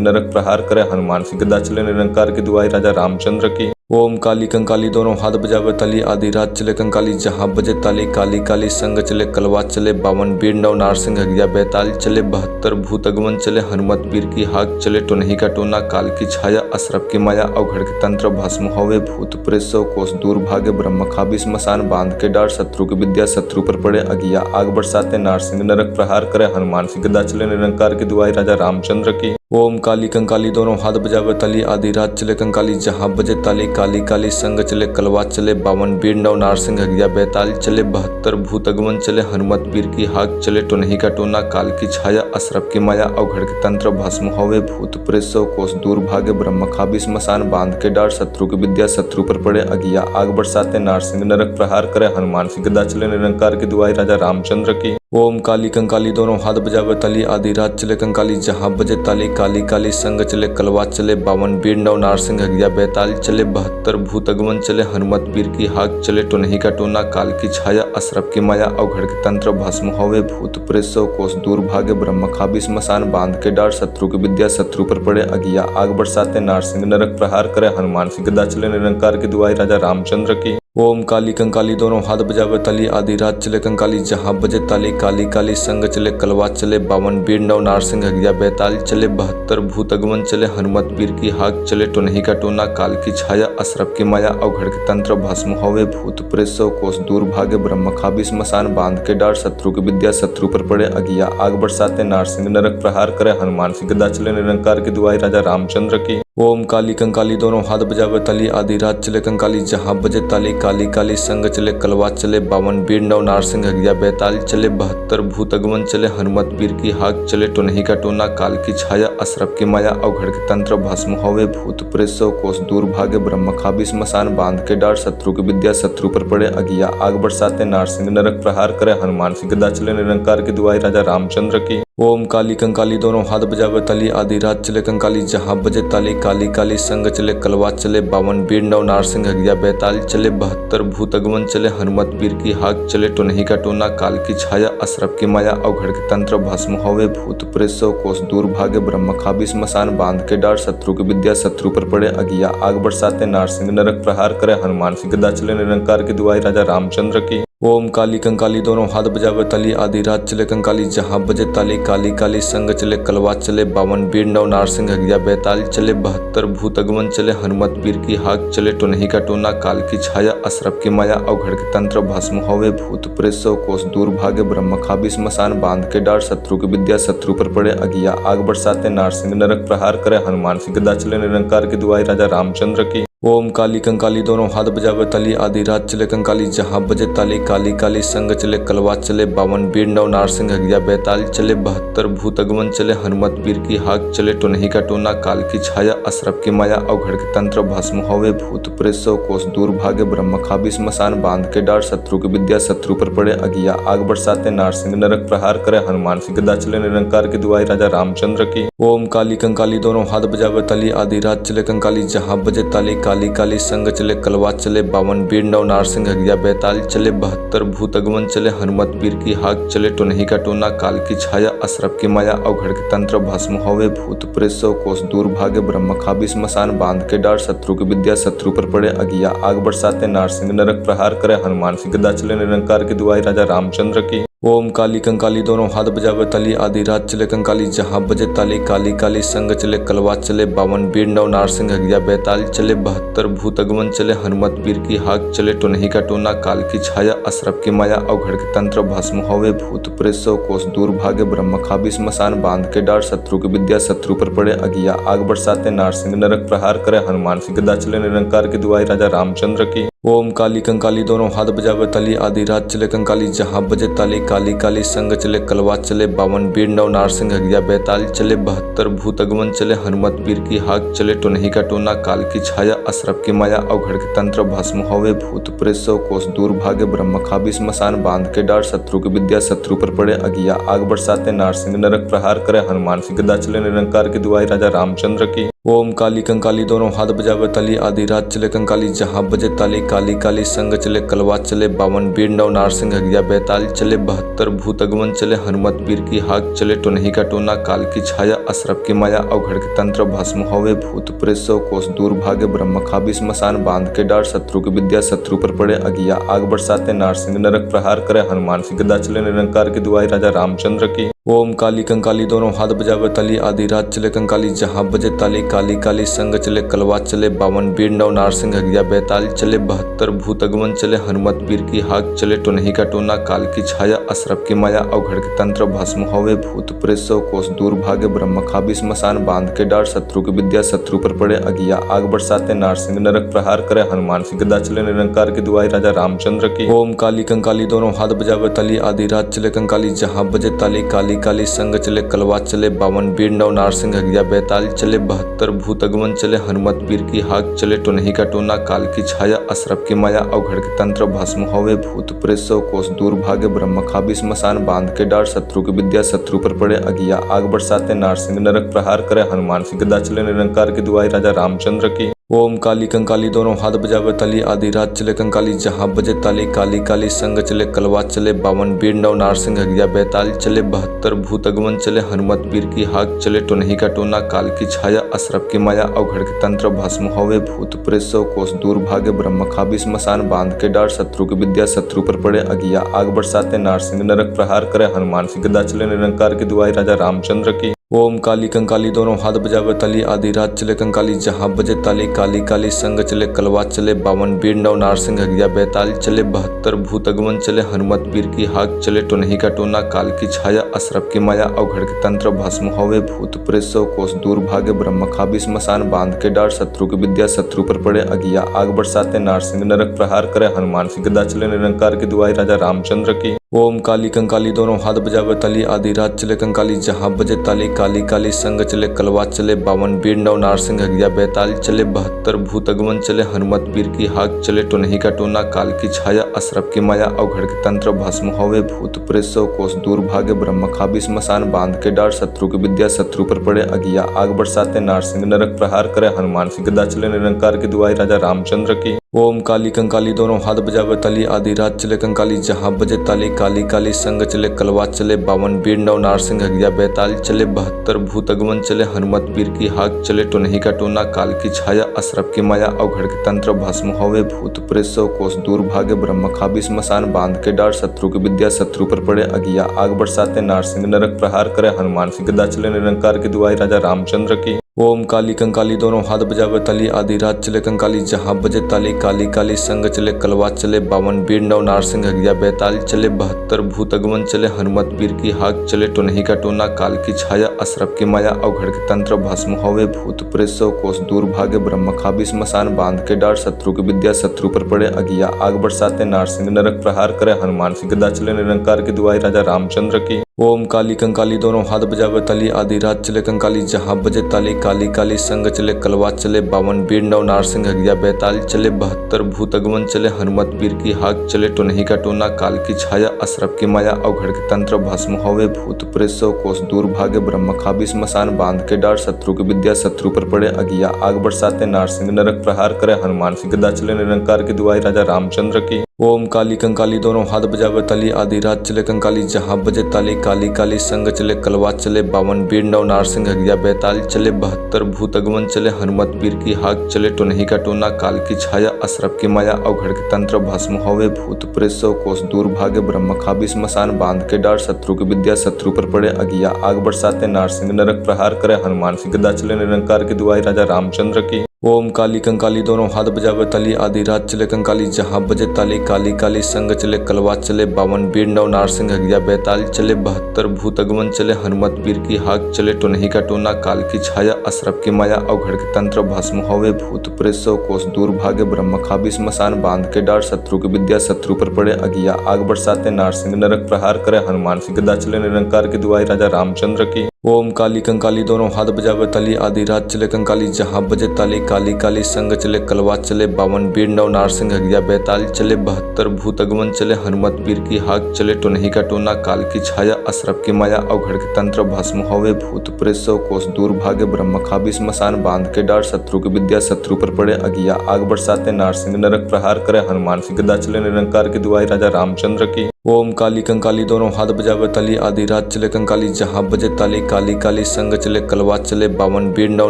[SPEAKER 1] नरक प्रहार करे हनुमान सिंह गदा चले निरंकार की दुआई राजा रामचंद्र की। ओम काली कंकाली दोनों हाथ बजावे तली आदि रात चले कंकाली जहाँ बजे ताली काली काली संग चले कलवा चले 52 बीर नव नारसिंह हगिया बैताल चले 72 भूत अगमन चले हनुमत वीर की हाक चले टुनही का टोना काल की छाया असरफ की माया अवघड़ के तंत्र भस्म होवे भूत प्रेत सौ कोस दूर भागे ब्रह्म खाबी स्मशान बांध के डार शत्रु की विद्या शत्रु पर पड़े अगिया आग बरसाते नारसिंह नरक प्रहार करे हनुमान सिंह गदा चले निरंकार की दुआई राजा रामचंद्र की। ओम काली कंकाली दोनों हाथ बजावे तली आदि रात चले कंकाली जहाँ बजे ताली काली काली संग चले कलवा चले 52 बीर नव नारसिंह हगिया बैताल चले 72 भूत अगमन चले हनुमत वीर की हाक चले टुनही का टोना काल की छाया असरफ की माया अवघड़ के तंत्र भस्म होवे भूत प्रेत सौ कोस दूर भागे ब्रह्म खाबी स्मशान बांध के डार शत्रु की विद्या शत्रु पर पड़े अगिया आग बरसाते नारसिंह नरक प्रहार करे हनुमान सिंह गदा चले निरंकार की दुआई राजा रामचंद्र की। ओम काली कंकाली दोनों हाथ बजावे तली आदि रात चले कंकाली जहाँ बजे ताली काली काली संग चले कलवा चले 52 बीर नव नारसिंह हगिया बैताल चले 72 भूत अगमन चले हनुमत वीर की हाक चले टुनही का टोना काल की छाया असरफ की माया अवघड़ के तंत्र भस्म होवे भूत प्रेत सौ कोस दूर भागे ब्रह्म खाबी स्मशान बांध के डार शत्रु की विद्या शत्रु पर पड़े अगिया आग बरसाते नारसिंह नरक प्रहार करे हनुमान सिंह गदा चले निरंकार की दुआई राजा रामचंद्र की। ओम काली कंकाली दोनों हाथ बजावे तली आदि रात चले कंकाली जहाँ बजे ताली काली काली संग चले कलवा चले 52 बीर नव नारसिंह हगिया बैताल चले 72 भूत अगमन चले हनुमत वीर की हाक चले टुनही का टोना काल की छाया असरफ की माया अवघड़ के तंत्र भस्म होवे भूत प्रेत सौ कोस दूर भागे ब्रह्म खाबी स्मशान बांध के डार शत्रु की विद्या शत्रु पर पड़े अगिया आग बरसाते नारसिंह नरक प्रहार करे हनुमान सिंह गदा चले निरंकार की दुआई राजा रामचंद्र की। ओम काली कंकाली दोनों हाथ बजावे तली आदि रात चले कंकाली जहाँ बजे ताली काली काली संग चले कलवा चले 52 बीर नव नारसिंह हगिया बैताल चले 72 भूत अगमन चले हनुमत वीर की हाक चले टुनही का टोना काल की छाया असरफ की माया अवघड़ के तंत्र भस्म होवे भूत प्रेत सौ कोस दूर भागे ब्रह्म खाबी स्मशान बांध के डार शत्रु की विद्या शत्रु पर पड़े अगिया आग बरसाते नारसिंह नरक प्रहार करे हनुमान सिंह गदा चले निरंकार की दुआई राजा रामचंद्र की। ओम काली कंकाली दोनों हाथ बजावे तली आदि रात चले कंकाली जहाँ बजे ताली काली काली संग चले कलवा चले 52 बीर नव नारसिंह हगिया बैताल चले 72 भूत अगमन चले हनुमत वीर की हाक चले टुनही का टोना काल की छाया असरफ की माया अवघड़ के तंत्र भस्म होवे भूत प्रेत सौ कोस दूर भागे ब्रह्म खाबी स्मशान बांध के डार शत्रु की विद्या शत्रु पर पड़े अगिया आग बरसाते नारसिंह नरक प्रहार करे हनुमान सिंह गदा चले निरंकार की दुआई राजा रामचंद्र की। ओम काली कंकाली दोनों हाथ बजावे तली आदि रात चले कंकाली जहाँ बजे ताली काली काली संग चले कलवा चले 52 बीर नव नारसिंह हगिया बैताल चले 72 भूत अगमन चले हनुमत वीर की हाक चले टुनही का टोना काल की छाया असरफ की माया अवघड़ के तंत्र भस्म होवे भूत प्रेत सौ कोस दूर भागे ब्रह्म खाबी स्मशान बांध के डार शत्रु की विद्या शत्रु पर पड़े अगिया आग बरसाते नारसिंह नरक प्रहार करे हनुमान सिंह गदा चले निरंकार की दुआई राजा रामचंद्र की। ओम काली कंकाली दोनों हाथ बजावे तली आदि रात चले कंकाली जहाँ बजे ताली काली काली संग चले कलवा चले 52 बीर नव नारसिंह हगिया बैताल चले 72 भूत अगमन चले हनुमत वीर की हाक चले टुनही का टोना काल की छाया असरफ की माया अवघड़ के तंत्र भस्म होवे भूत प्रेत सौ कोस दूर भागे ब्रह्म खाबी स्मशान बांध के डार शत्रु की विद्या शत्रु पर पड़े अगिया आग बरसाते नारसिंह नरक प्रहार करे हनुमान सिंह गदा चले निरंकार की दुआई राजा रामचंद्र की। ओम काली कंकाली दोनों हाथ बजावे तली आदि रात चले कंकाली जहाँ बजे ताली काली काली संग चले कलवा चले 52 बीर नव नारसिंह हगिया बैताल चले 72 भूत अगमन चले हनुमत वीर की हाक चले टोनही का टोना काल की छाया असरफ की माया अवघड़ के तंत्र भस्म होवे भूत प्रेत सौ कोस दूर भागे ब्रह्म खाबी स्मशान बांध के डार शत्रु की विद्या शत्रु पर पड़े अगिया आग बरसाते नारसिंह नरक प्रहार करे हनुमान सिंह गदा चले निरंकार की दुआई राजा रामचंद्र की। ओम काली कंकाली दोनों हाथ बजावे तली आदि रात चले कंकाली जहाँ बजे ताली काली काली संग चले कलवा चले 52 बीर नव नारसिंह हगिया बैताल चले 72 भूत अगमन चले हनुमत वीर की हाक चले टोनही का टोना काल की छाया असरफ की माया अवघड़ के तंत्र भस्म होवे भूत प्रेत सौ कोस दूर भागे ब्रह्म खाबी स्मशान बांध के डार शत्रु की विद्या शत्रु पर पड़े अगिया आग बरसाते नारसिंह नरक प्रहार करे हनुमान सिंह गदा चले निरंकार की दुआई राजा रामचंद्र की। ओम काली कंकाली दोनों हाथ बजावे तली आदि रात चले कंकाली जहाँ बजे ताली काली काली संग चले कलवा चले 52 बीर नव नारसिंह हगिया बैताल चले 72 भूत अगमन चले हनुमत वीर की हाक चले टोनही का टोना काल की छाया असरफ की माया अवघड़ के तंत्र भस्म होवे भूत प्रेत सौ कोस दूर भागे ब्रह्म खाबी स्मशान बांध के डार शत्रु की विद्या शत्रु पर पड़े अगिया आग बरसाते नारसिंह नरक प्रहार करे हनुमान सिंह गदा चले निरंकार की दुआई राजा रामचंद्र की। ओम काली कंकाली दोनों हाथ बजावे तली आदि रात चले कंकाली जहाँ बजे ताली काली काली संग चले कलवा चले 52 बीर नव नारसिंह हगिया बैताल चले 72 भूत अगमन चले हनुमत वीर की हाक चले टोनही का टोना काल की छाया असरफ की माया अवघड़ के तंत्र भस्म होवे भूत प्रेत सौ कोस दूर भागे ब्रह्म खाबी स्मशान बांध के डार शत्रु की विद्या शत्रु पर पड़े अगिया आग बरसाते नारसिंह नरक प्रहार करे हनुमान सिंह गदा चले निरंकार की दुआई राजा रामचंद्र की। ओम काली कंकाली दोनों हाथ बजावे तली आदि रात चले कंकाली जहाँ बजे ताली काली काली संग चले कलवा चले 52 बीर नव नारसिंह हगिया बैताल चले 72 भूत अगमन चले हनुमत वीर की हाक चले टोनही का टोना काल की छाया असरफ की माया अवघड़ के तंत्र भस्म होवे भूत प्रेत सौ कोस दूर भागे ब्रह्म खाबी स्मशान बांध के डार शत्रु की विद्या शत्रु पर पड़े अगिया आग बरसाते नारसिंह नरक प्रहार करे हनुमान सिंह गदा चले निरंकार की दुआई राजा रामचंद्र की। ओम काली कंकाली दोनों हाथ बजावे तली आदि रात चले कंकाली जहाँ बजे ताली काली काली संग चले कलवा चले 52 बीर नव नारसिंह हगिया बैताल चले 72 भूत अगमन चले हनुमत वीर की हाक चले टोनही का टोना काल की छाया असरफ की माया अवघड़ के तंत्र भस्म होवे भूत प्रेत सौ कोस दूर भागे ब्रह्म खाबी स्मशान बांध के डार शत्रु की विद्या शत्रु पर पड़े अगिया आग बरसाते नारसिंह नरक प्रहार करे हनुमान सिंह गदा चले निरंकार की दुआई राजा रामचंद्र की। ओम काली कंकाली दोनों हाथ बजावे तली आदि रात चले कंकाली जहाँ बजे ताली काली काली संग चले कलवा चले 52 बीर नव नारसिंह हगिया बैताल चले 72 भूत अगमन चले हनुमत वीर की हाक चले टोनही का टोना काल की छाया असरफ की माया अवघड़ के तंत्र भस्म होवे भूत प्रेत सौ कोस दूर भागे ब्रह्म खाबी स्मशान बांध के डार शत्रु की विद्या शत्रु पर पड़े अगिया आग बरसाते नारसिंह नरक प्रहार करे हनुमान सिंह गदा चले निरंकार की दुआई राजा रामचंद्र की। ओम काली कंकाली दोनों हाथ बजावे तली आदि रात चले कंकाली जहाँ बजे ताली काली काली संग चले कलवा चले 52 बीर नव नारसिंह हगिया बैताल चले 72 भूत अगमन चले हनुमत वीर की हाक चले टोनही का टोना काल की छाया असरफ की माया अवघड़ के तंत्र भस्म होवे भूत प्रेत सौ कोस दूर भागे ब्रह्म खाबी स्मशान बांध के डार शत्रु की विद्या शत्रु पर पड़े अगिया आग बरसाते नारसिंह नरक प्रहार करे हनुमान सिंह गदा चले निरंकार की दुआई राजा रामचंद्र की। ओम काली कंकाली दोनों हाथ बजावे तली आदि रात चले कंकाली जहाँ बजे ताली काली काली संग चले कलवा चले 52 बीर नव नारसिंह हगिया बैताल चले 72 भूत अगमन चले हनुमत वीर की हाक चले टोनही का टोना काल की छाया असरफ की माया अवघड़ के तंत्र भस्म होवे भूत प्रेत सौ कोस दूर भागे ब्रह्म खाबी स्मशान बांध के डार शत्रु की विद्या शत्रु पर पड़े अगिया आग बरसाते नारसिंह नरक प्रहार करे हनुमान सिंह गदा चले निरंकार की दुआई राजा रामचंद्र की। ओम काली कंकाली दोनों हाथ बजावे तली आदि रात चले कंकाली जहाँ बजे ताली काली काली संग चले कलवा चले 52 बीर नव नारसिंह हगिया बैताल चले 72 भूत अगमन चले हनुमत वीर की हाक चले टोनही का टोना काल की छाया असरफ की माया अवघड़ के तंत्र भस्म होवे भूत प्रेत सौ कोस दूर भागे ब्रह्म खाबी स्मशान बांध के डार शत्रु की विद्या शत्रु पर पड़े अगिया आग बरसाते नारसिंह नरक प्रहार करे हनुमान सिंह गदा चले निरंकार की दुआई राजा रामचंद्र की। ओम काली कंकाली दोनों हाथ बजावे तली आदि रात चले कंकाली जहाँ बजे ताली काली काली संग चले कलवा चले 52 बीर नव नारसिंह हगिया बैताल चले 72 भूत अगमन चले हनुमत वीर की हाक चले टोनही का टोना काल की छाया असरफ की माया अवघड़ के तंत्र भस्म होवे भूत प्रेत सौ कोस दूर भागे ब्रह्म खाबी स्मशान बांध के डार शत्रु की विद्या शत्रु पर पड़े अगिया आग बरसाते नारसिंह नरक प्रहार करे हनुमान सिंह गदा चले निरंकार की दुआई राजा रामचंद्र की। ओम काली कंकाली दोनों हाथ बजावे ताली आधी रात चले कंकाली जहाँ बजे ताली काली काली संग चले कलवा चले 52 बीर नव नारसिंह हगिया बेताल चले 72 भूत अगमन चले हनुमत पीर की हाक चले टोनही का टोना काल की छाया असरफ की माया अवघड़ के तंत्र भस्म होवे भूत प्रेत सौ कोस दूर भागे ब्रह्म खाबी स्मशान बांध के डार शत्रु की विद्या शत्रु पर पड़े अगिया आग बरसाते नारसिंह नरक प्रहार करे हनुमान सिंह गदा चले निरंकार की दुआई राजा रामचंद्र की। ओम काली कंकाली दोनों हाथ बजावे ताली आधी रात चले कंकाली जहाँ बजे ताली काली काली संग चले कलवा चले 52 बीर नव नारसिंह हगिया बेताल चले 72 भूत अगमन चले हनुमत पीर की हाक चले टोनही का टोना काल की छाया असरफ की माया अवघड़ के तंत्र भस्म होवे भूत प्रेत सौ कोस दूर भागे ब्रह्म खाबी स्मशान बांध के डार शत्रु की विद्या शत्रु पर पड़े अगिया आग बरसाते नारसिंह नरक प्रहार करे हनुमान सिंह गदा चले निरंकार की दुआई राजा रामचंद्र की। ओम काली कंकाली दोनों हाथ बजावे ताली आधी रात चले कंकाली जहाँ बजे ताली काली काली संग चले कलवा चले 52 बीर नव नारसिंह हगिया बेताल चले 72 भूत अगमन चले हनुमत पीर की हाक चले टोनही का टोना काल की छाया असरफ की माया अवघड़ के तंत्र भस्म होवे भूत प्रेत सौ कोस दूर भागे ब्रह्म खाबी स्मशान बांध के डार शत्रु की विद्या शत्रु पर पड़े अगिया आग बरसाते नारसिंह नरक प्रहार करे हनुमान सिंह गदा चले निरंकार की दुआई राजा रामचंद्र की। ओम काली कंकाली दोनों हाथ बजावे ताली आधी रात चले कंकाली जहाँ बजे ताली काली काली संग चले कलवा चले 52 बीर नव नारसिंह हगिया बेताल चले 72 भूत अगमन चले हनुमत पीर की हाक चले टोनही का टोना काल की छाया असरफ की माया अवघड़ के तंत्र भस्म होवे भूत प्रेत सौ कोस दूर भागे ब्रह्म खाबी स्मशान बांध के डार शत्रु की विद्या शत्रु पर पड़े अगिया आग बरसाते नारसिंह नरक प्रहार करे हनुमान सिंह गदा चले निरंकार की दुआई राजा रामचंद्र की। ओम काली कंकाली दोनों हाथ बजावे ताली आधी रात चले कंकाली जहाँ बजे ताली काली काली संग चले कलवा चले 52 बीर नव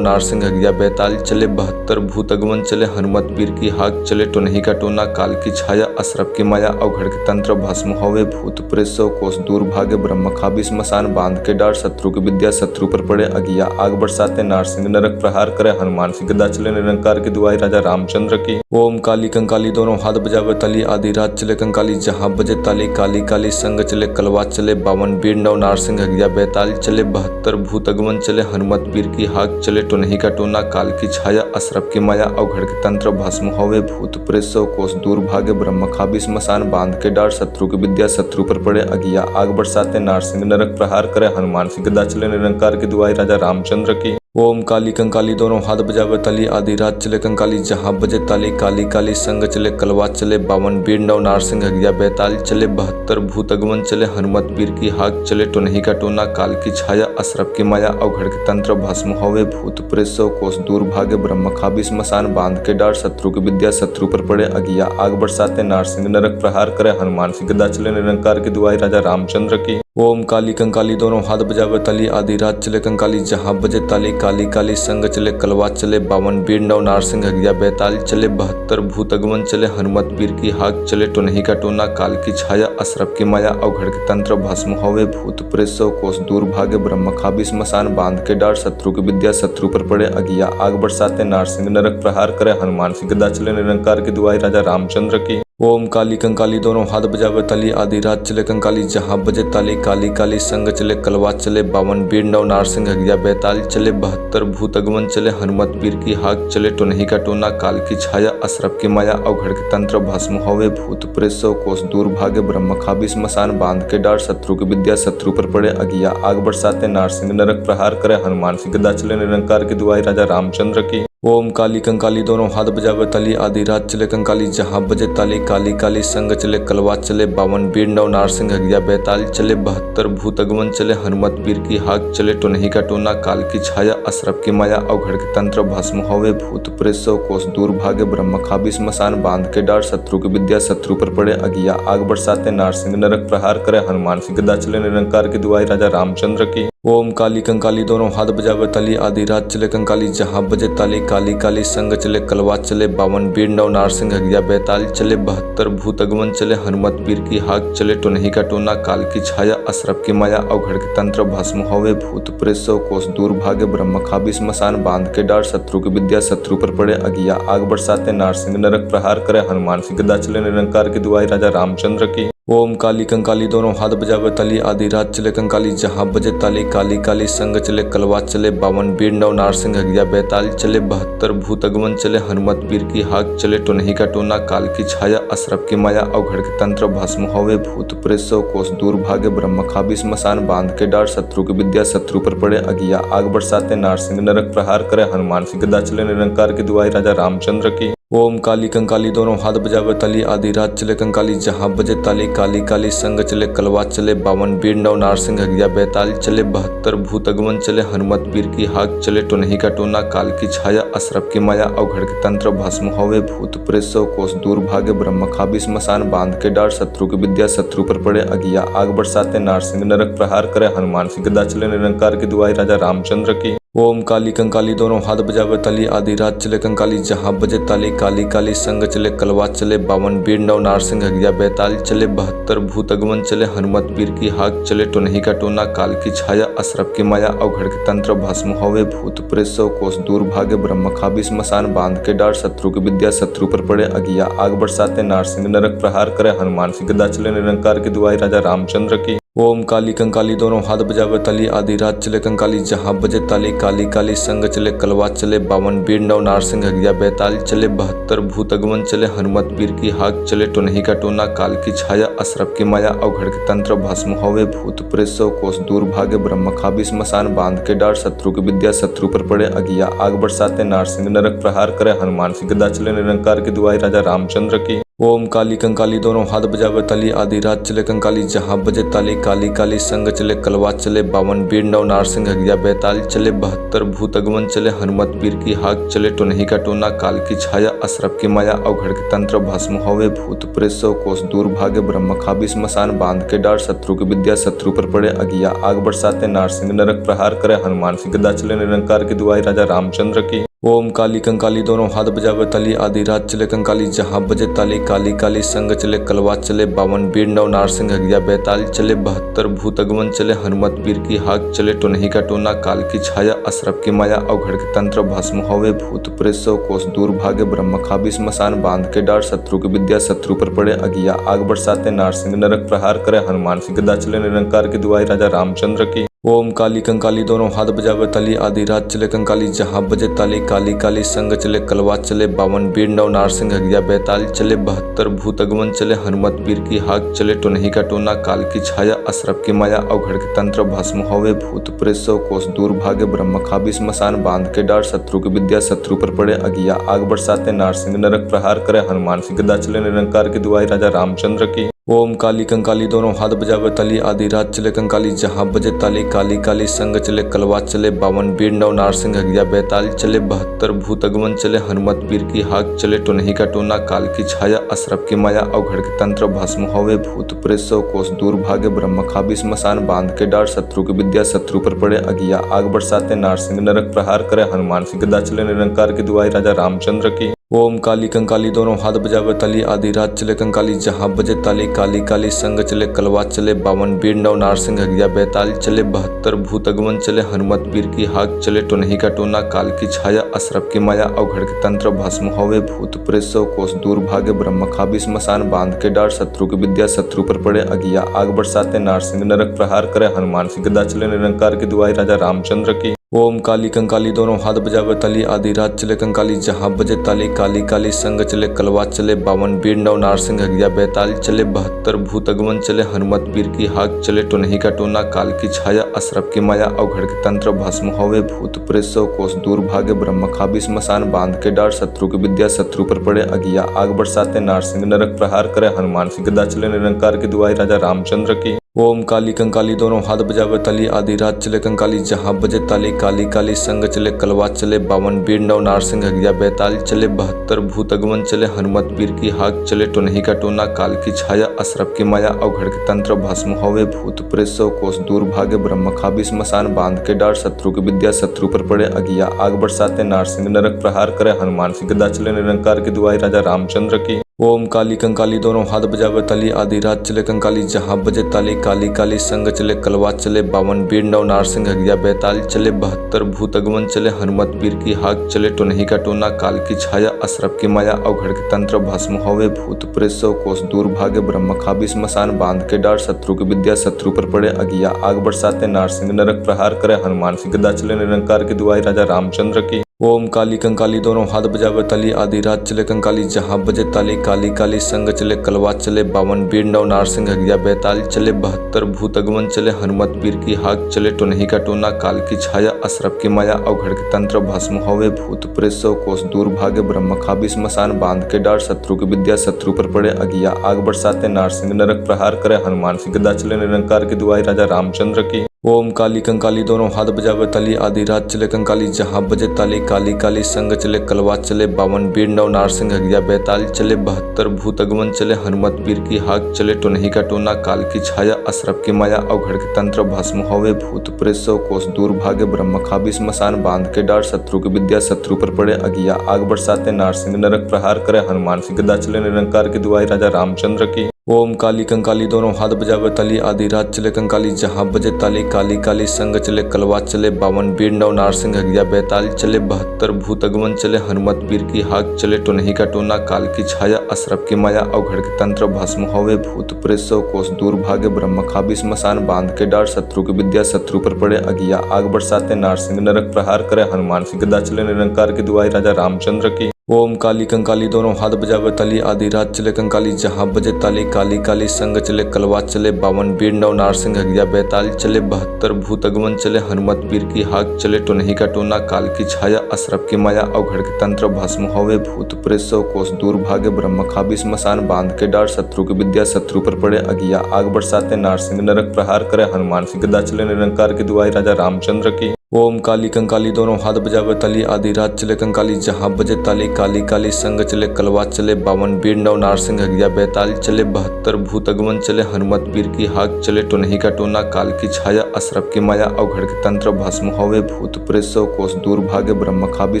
[SPEAKER 1] नारसिंह हगिया बेताल चले 72 भूत अगमन चले हनुमत पीर की हाक चले टोनही का टोना काल की छाया असरफ की माया अवघड़ के तंत्र भस्म होवे भूत प्रेत सौ कोस दूर भागे ब्रह्म खाबी स्मशान बांध के डार शत्रु की विद्या शत्रु पर पड़े अगिया आग बरसाते नारसिंह नरक प्रहार करे हनुमान सिंह गदा चले निरंकार की दुआई राजा रामचंद्र की। ओम काली कंकाली दोनों हाथ बजावे ताली आधी रात चले कंकाली जहाँ बजे ताली काली काली संग चले कलवा चले 52 बीर नव नारसिंह हगिया बेताल चले 72 भूत अगमन चले हनुमत पीर की हाक चले टोनही का टोना काल की छाया असरफ की माया अवघड़ के तंत्र भस्म होवे भूत प्रेत सौ कोस दूर भागे ब्रह्म खाबी स्मशान बांध के डार शत्रु की विद्या शत्रु पर पड़े अगिया आग बरसाते नारसिंह नरक प्रहार करे हनुमान सिंह गदा चले निरंकार की दुआई राजा रामचंद्र की। ओम काली कंकाली दोनों हाथ बजावे ताली आधी रात चले कंकाली जहाँ बजे ताली काली काली संग चले कलवा चले 52 बीर नव नारसिंह हगिया बेताल चले 72 भूत अगमन चले हनुमत पीर की हाक चले टोनही का टोना काल की छाया असरफ की माया अवघड़ के तंत्र भस्म होवे भूत प्रेत सौ कोस दूर भागे ब्रह्म खाबी स्मशान बांध के डार शत्रु की विद्या शत्रु पर पड़े अगिया आग बरसाते नारसिंह नरक प्रहार करे हनुमान सिंह गदा चले निरंकार की दुआई राजा रामचंद्र की। ओम काली कंकाली दोनों हाथ बजावे ताली आधी रात चले कंकाली जहाँ बजे ताली काली काली संग चले कलवा चले 52 बीर नव नारसिंह हगिया बेताल चले 72 भूत अगमन चले हनुमत पीर की हाक चले टोनही का टोना काल की छाया असरफ की माया अवघड़ के तंत्र भस्म होवे भूत प्रेत सौ कोस दूर भागे ब्रह्म खाबी स्मशान बांध के डार शत्रु की विद्या शत्रु पर पड़े अगिया आग बरसाते नारसिंह नरक प्रहार करे हनुमान सिंह गदा चले निरंकार की दुआई राजा रामचंद्र की। ओम काली कंकाली दोनों हाथ बजावे ताली आधी रात चले कंकाली जहाँ बजे ताली काली काली संग चले कलवा चले 52 बीर नव नारसिंह हगिया बेताल चले 72 भूत अगमन चले हनुमत पीर की हाक चले टोनही का टोना काल की छाया असरफ की माया अवघड़ के तंत्र भस्म होवे भूत प्रेत सौ कोस दूर भागे ब्रह्म खाबी स्मशान बांध के डार शत्रु की विद्या शत्रु पर पड़े अगिया आग बरसाते नारसिंह नरक प्रहार करे हनुमान सिंह गदा चले निरंकार की दुआई राजा रामचंद्र की। ओम काली कंकाली दोनों हाथ बजावे ताली आधी रात चले कंकाली जहाँ बजे ताली काली काली संग चले कलवा चले 52 बीर नव नारसिंह हगिया बेताल चले 72 भूत अगमन चले हनुमत पीर की हाक चले टोनही का टोना काल की छाया असरफ की माया अवघड़ के तंत्र भस्म होवे भूत प्रेत सौ कोस दूर भागे ब्रह्म खाबी स्मशान बांध के डार शत्रु की विद्या शत्रु पर पड़े अगिया आग बरसाते नारसिंह नरक प्रहार करे हनुमान सिंह गदा चले निरंकार की दुआई राजा रामचंद्र की। ओम काली कंकाली दोनों हाथ बजावे ताली आधी रात चले कंकाली जहाँ बजे ताली काली काली संग चले कलवा चले 52 बीर नव नारसिंह हगिया बेताल चले 72 भूत अगमन चले हनुमत पीर की हाक चले टोनही का टोना काल की छाया असरफ की माया अवघड़ के तंत्र भस्म होवे भूत प्रेत सौ कोस दूर भागे ब्रह्म खाबी स्मशान बांध के डार शत्रु की विद्या शत्रु पर पड़े अगिया आग बरसाते नारसिंह नरक प्रहार करे हनुमान सिंह गदा चले निरंकार की दुआई राजा रामचंद्र की। ओम काली कंकाली दोनों हाथ बजावे ताली आधी रात चले कंकाली जहाँ बजे ताली काली काली संग चले कलवा चले 52 बीर नव नारसिंह हगिया बैताल चले 72 भूत अगमन चले हनुमत पीर की हाक चले टोनही का टोना काल की छाया असरफ की माया अवघड़ के तंत्र भस्म होवे भूत प्रेत सौ कोस दूर भागे ब्रह्म खाबी स्मशान बांध के डार शत्रु की विद्या शत्रु पर पड़े अगिया आग बरसाते नारसिंह नरक प्रहार करे हनुमान सिंह गदा चले निरंकार की दुआई राजा रामचंद्र की। ओम काली कंकाली दोनों हाथ बजावे ताली आधी रात चले कंकाली जहाँ बजे ताली काली काली संग चले कलवा चले 52 बीर नव नारसिंह हगिया बैताल चले 72 भूत अगमन चले हनुमत पीर की हाक चले टोनही का टोना काल की छाया असरफ की माया अवघड़ के तंत्र भस्म होवे भूत प्रेत सौ कोस दूर भागे ब्रह्म खाबी स्मशान बांध के डार शत्रु की विद्या शत्रु पर पड़े अगिया आग बरसाते नारसिंह नरक प्रहार करे हनुमान सिंह गदा चले निरंकार की दुआई राजा रामचंद्र की। ओम काली कंकाली दोनों हाथ बजावे ताली आधी रात चले कंकाली जहाँ बजे ताली काली काली संग चले कलवा चले 52 बीर नव नारसिंह हगिया बैताल चले 72 भूत अगमन चले हनुमत पीर की हाक चले टोनही का टोना काल की छाया असरफ की माया अवघड़ के तंत्र भस्म होवे भूत प्रेत सौ कोस दूर भागे ब्रह्म खाबी स्मशान बांध के डार शत्रु की विद्या शत्रु पर पड़े अगिया आग बरसाते नारसिंह नरक प्रहार करे हनुमान सिंह गदा चले निरंकार की दुआई राजा रामचंद्र की। ओम काली कंकाली दोनों हाथ बजावे ताली आधी रात चले कंकाली जहाँ बजे ताली काली काली संग चले कलवा चले 52 बीर नव नारसिंह हगिया बैताल चले 72 भूत अगमन चले हनुमत पीर की हाक चले टोनही का टोना काल की छाया असरफ की माया अवघड़ के तंत्र भस्म होवे भूत प्रेत सौ कोस दूर भागे ब्रह्म खाबी स्मशान बांध के डार शत्रु की विद्या शत्रु पर पड़े अगिया आग बरसाते नारसिंह नरक प्रहार करे हनुमान सिंह गदा चले निरंकार की दुआई राजा रामचंद्र की। ओम काली कंकाली दोनों हाथ बजावे ताली आधी रात चले कंकाली जहाँ बजे ताली काली काली संग चले कलवा चले 52 बीर नव नारसिंह हगिया बैताल चले 72 भूत अगमन चले हनुमत पीर की हाक चले टोनही का टोना काल की छाया असरफ की माया अवघड़ के तंत्र भस्म होवे भूत प्रेत सौ कोस दूर भागे ब्रह्म खाबी स्मशान बांध के डार शत्रु की विद्या शत्रु पर पड़े अगिया आग बरसाते नारसिंह नरक प्रहार करे हनुमान सिंह गदा चले निरंकार की दुआई राजा रामचंद्र की। ओम काली कंकाली दोनों हाथ बजावे ताली आधी रात चले कंकाली जहाँ बजे ताली काली काली संग चले कलवा चले 52 बीर नव नारसिंह हगिया बैताल चले 72 भूत अगमन चले हनुमत पीर की हाक चले टोनही का टोना काल की छाया असरफ की माया अवघड़ के तंत्र भस्म होवे भूत प्रेत सौ कोस दूर भागे ब्रह्म खाबी स्मशान बांध के डार शत्रु की विद्या शत्रु पर पड़े अगिया आग बरसाते नारसिंह नरक प्रहार करे हनुमान सिंह गदा चले निरंकार की दुआई राजा रामचंद्र की। ओम काली कंकाली दोनों हाथ बजावे ताली आधी रात चले कंकाली जहाँ बजे ताली काली काली संग चले कलवा चले 52 बीर नव नारसिंह हगिया बैताल चले 72 भूत अगमन चले हनुमत पीर की हाक चले टोनही का टोना काल की छाया असरफ की माया अवघड़ के तंत्र भस्म होवे भूत प्रेत सौ कोस दूर भागे ब्रह्म खाबी स्मशान बांध के डार शत्रु की विद्या शत्रु पर पड़े अगिया आग बरसाते नारसिंह नरक प्रहार करे हनुमान सिंह गदा चले निरंकार की दुआई राजा रामचंद्र की। ओम काली कंकाली दोनों हाथ बजावे ताली आधी रात चले कंकाली जहाँ बजे ताली काली काली संग चले कलवा चले 52 बीर नव नारसिंह हगिया बैताल चले 72 भूत अगमन चले हनुमत पीर की हाक चले टोनही का टोना काल की छाया असरफ की माया अवघड़ के तंत्र भस्म होवे भूत प्रेत सौ कोस दूर भागे ब्रह्म खाबी स्मशान बांध के डार शत्रु की विद्या शत्रु पर पड़े अगिया आग बरसाते नारसिंह नरक प्रहार करे हनुमान सिंह गदा चले निरंकार की दुआई राजा रामचंद्र की। ओम काली कंकाली दोनों हाथ बजावे ताली आधी रात चले कंकाली जहाँ बजे ताली काली काली संग चले कलवा चले 52 बीर नव नारसिंह हगिया बैताल चले 72 भूत अगमन चले हनुमत पीर की हाक चले टोनही का टोना काल की छाया असरफ की माया अवघड़ के तंत्र भस्म होवे भूत प्रेत सौ कोस दूर भागे ब्रह्म खाबी स्मशान बांध के डार शत्रु की विद्या शत्रु पर पड़े अगिया आग बरसाते नारसिंह नरक प्रहार करे हनुमान सिंह गदा चले निरंकार की दुआई राजा रामचंद्र की। ओम काली कंकाली दोनों हाथ बजावे ताली आधी रात चले कंकाली जहाँ बजे ताली काली काली संग चले कलवा चले 52 बीर नव नारसिंह हगिया बैताल चले 72 भूत अगमन चले हनुमत पीर की हाक चले टोनही का टोना काल की छाया असरफ की माया अवघड़ के तंत्र भस्म होवे भूत प्रेत सौ कोस दूर भागे ब्रह्म खाबी स्मशान बांध के डार शत्रु की विद्या शत्रु पर पड़े अगिया आग बरसाते नारसिंह नरक प्रहार करे हनुमान सिंह गदा चले निरंकार की दुआई राजा रामचंद्र की। ओम काली कंकाली दोनों हाथ बजावे ताली आधी रात चले कंकाली जहाँ बजे ताली काली काली संग चले कलवा चले 52 बीर नव नारसिंह हगिया बैताल चले 72 भूत अगमन चले हनुमत पीर की हाक चले टोनही का टोना काल की छाया असरफ की माया अवघड़ के तंत्र भस्म होवे भूत प्रेत सौ कोस दूर भागे ब्रह्म खाबी स्मशान बांध के डार शत्रु की विद्या शत्रु पर पड़े अगिया आग बरसाते नारसिंह नरक प्रहार करे हनुमान सिंह गदा चले निरंकार की दुआई राजा रामचंद्र की। ओम काली कंकाली दोनों हाथ बजावे ताली आधी रात चले कंकाली जहाँ बजे ताली काली काली संग चले कलवा चले 52 बीर नव नारसिंह हगिया बेताल चले 72 भूत अगमन चले हनुमत पीर की हाक चले टोनही का टोना काल की छाया असरफ की माया अवघड़ के तंत्र भस्म होवे भूत प्रेत सौ कोस दूर भागे ब्रह्म खाबी स्मशान बांध के डार शत्रु की विद्या शत्रु पर पड़े अगिया आग बरसाते नारसिंह नरक प्रहार करे हनुमान सिंह गदा चले निरंकार की दुआई राजा रामचंद्र की। ओम काली कंकाली दोनों हाथ बजावे ताली आधी रात चले कंकाली जहाँ बजे ताली काली काली संग चले कलवा चले 52 बीर नव नारसिंह हगिया बेताल चले 72 भूत अगमन चले हनुमत पीर की हाक चले टोनही का टोना काल की छाया असरफ की माया अवघड़ के तंत्र भस्म होवे भूत प्रेत सौ कोस दूर भागे ब्रह्म खाबी स्मशान बांध के डार शत्रु की विद्या शत्रु पर पड़े अगिया आग बरसाते नारसिंह नरक प्रहार करे हनुमान सिंह गदा चले निरंकार की दुआई राजा रामचंद्र की। ओम काली कंकाली दोनों हाथ बजावे ताली आधी रात चले कंकाली जहाँ बजे ताली काली काली संग चले कलवा चले 52 बीर नव नारसिंह हगिया बेताल चले 72 भूत अगमन चले हनुमत पीर की हाक चले टोनही का टोना काल की छाया असरफ की माया अवघड़ के तंत्र भस्म होवे भूत प्रेत सौ कोस दूर भागे ब्रह्म खाबी स्मशान बांध के डार शत्रु की विद्या शत्रु पर पड़े अगिया आग बरसाते नारसिंह नरक प्रहार करे हनुमान सिंह गदा चले निरंकार की दुआई राजा रामचंद्र की। ओम काली कंकाली दोनों हाथ बजावे ताली आधी रात चले कंकाली जहाँ बजे ताली काली काली संग चले कलवा चले 52 बीर नव नारसिंह हगिया बेताल चले 72 भूत अगमन चले हनुमत पीर की हाक चले टोनही का टोना काल की छाया असरफ की माया अवघड़ के तंत्र भस्म होवे भूत प्रेत सौ कोस दूर भागे ब्रह्म खाबी स्मशान बांध के डार शत्रु की विद्या शत्रु पर पड़े अगिया आग बरसाते नारसिंह नरक प्रहार करे हनुमान सिंह गदा चले निरंकार की दुआई राजा रामचंद्र की। ओम काली कंकाली दोनों हाथ बजावे ताली आधी रात चले कंकाली जहाँ बजे ताली काली काली संग चले कलवा चले 52 बीर नव नारसिंह हगिया बेताल चले 72 भूत अगमन चले हनुमत पीर की हाक चले टोनही का टोना काल की छाया असरफ की माया अवघड़ के तंत्र भस्म होवे भूत प्रेत सौ कोस दूर भागे ब्रह्म खाबी स्मशान बांध के डार शत्रु की विद्या शत्रु पर पड़े अगिया आग बरसाते नारसिंह नरक प्रहार करे हनुमान सिंह गदा चले निरंकार की दुआई राजा रामचंद्र की। ओम काली कंकाली दोनों हाथ बजावे ताली आधी रात चले कंकाली जहाँ बजे ताली काली काली संग चले कलवा चले 52 बीर नव नारसिंह हगिया बेताल चले 72 भूत अगमन चले हनुमत पीर की हाक चले टोनही का टोना काल की छाया असरफ की माया अवघड़ के तंत्र भस्म होवे भूत प्रेत सौ कोस दूर भागे ब्रह्म खाबी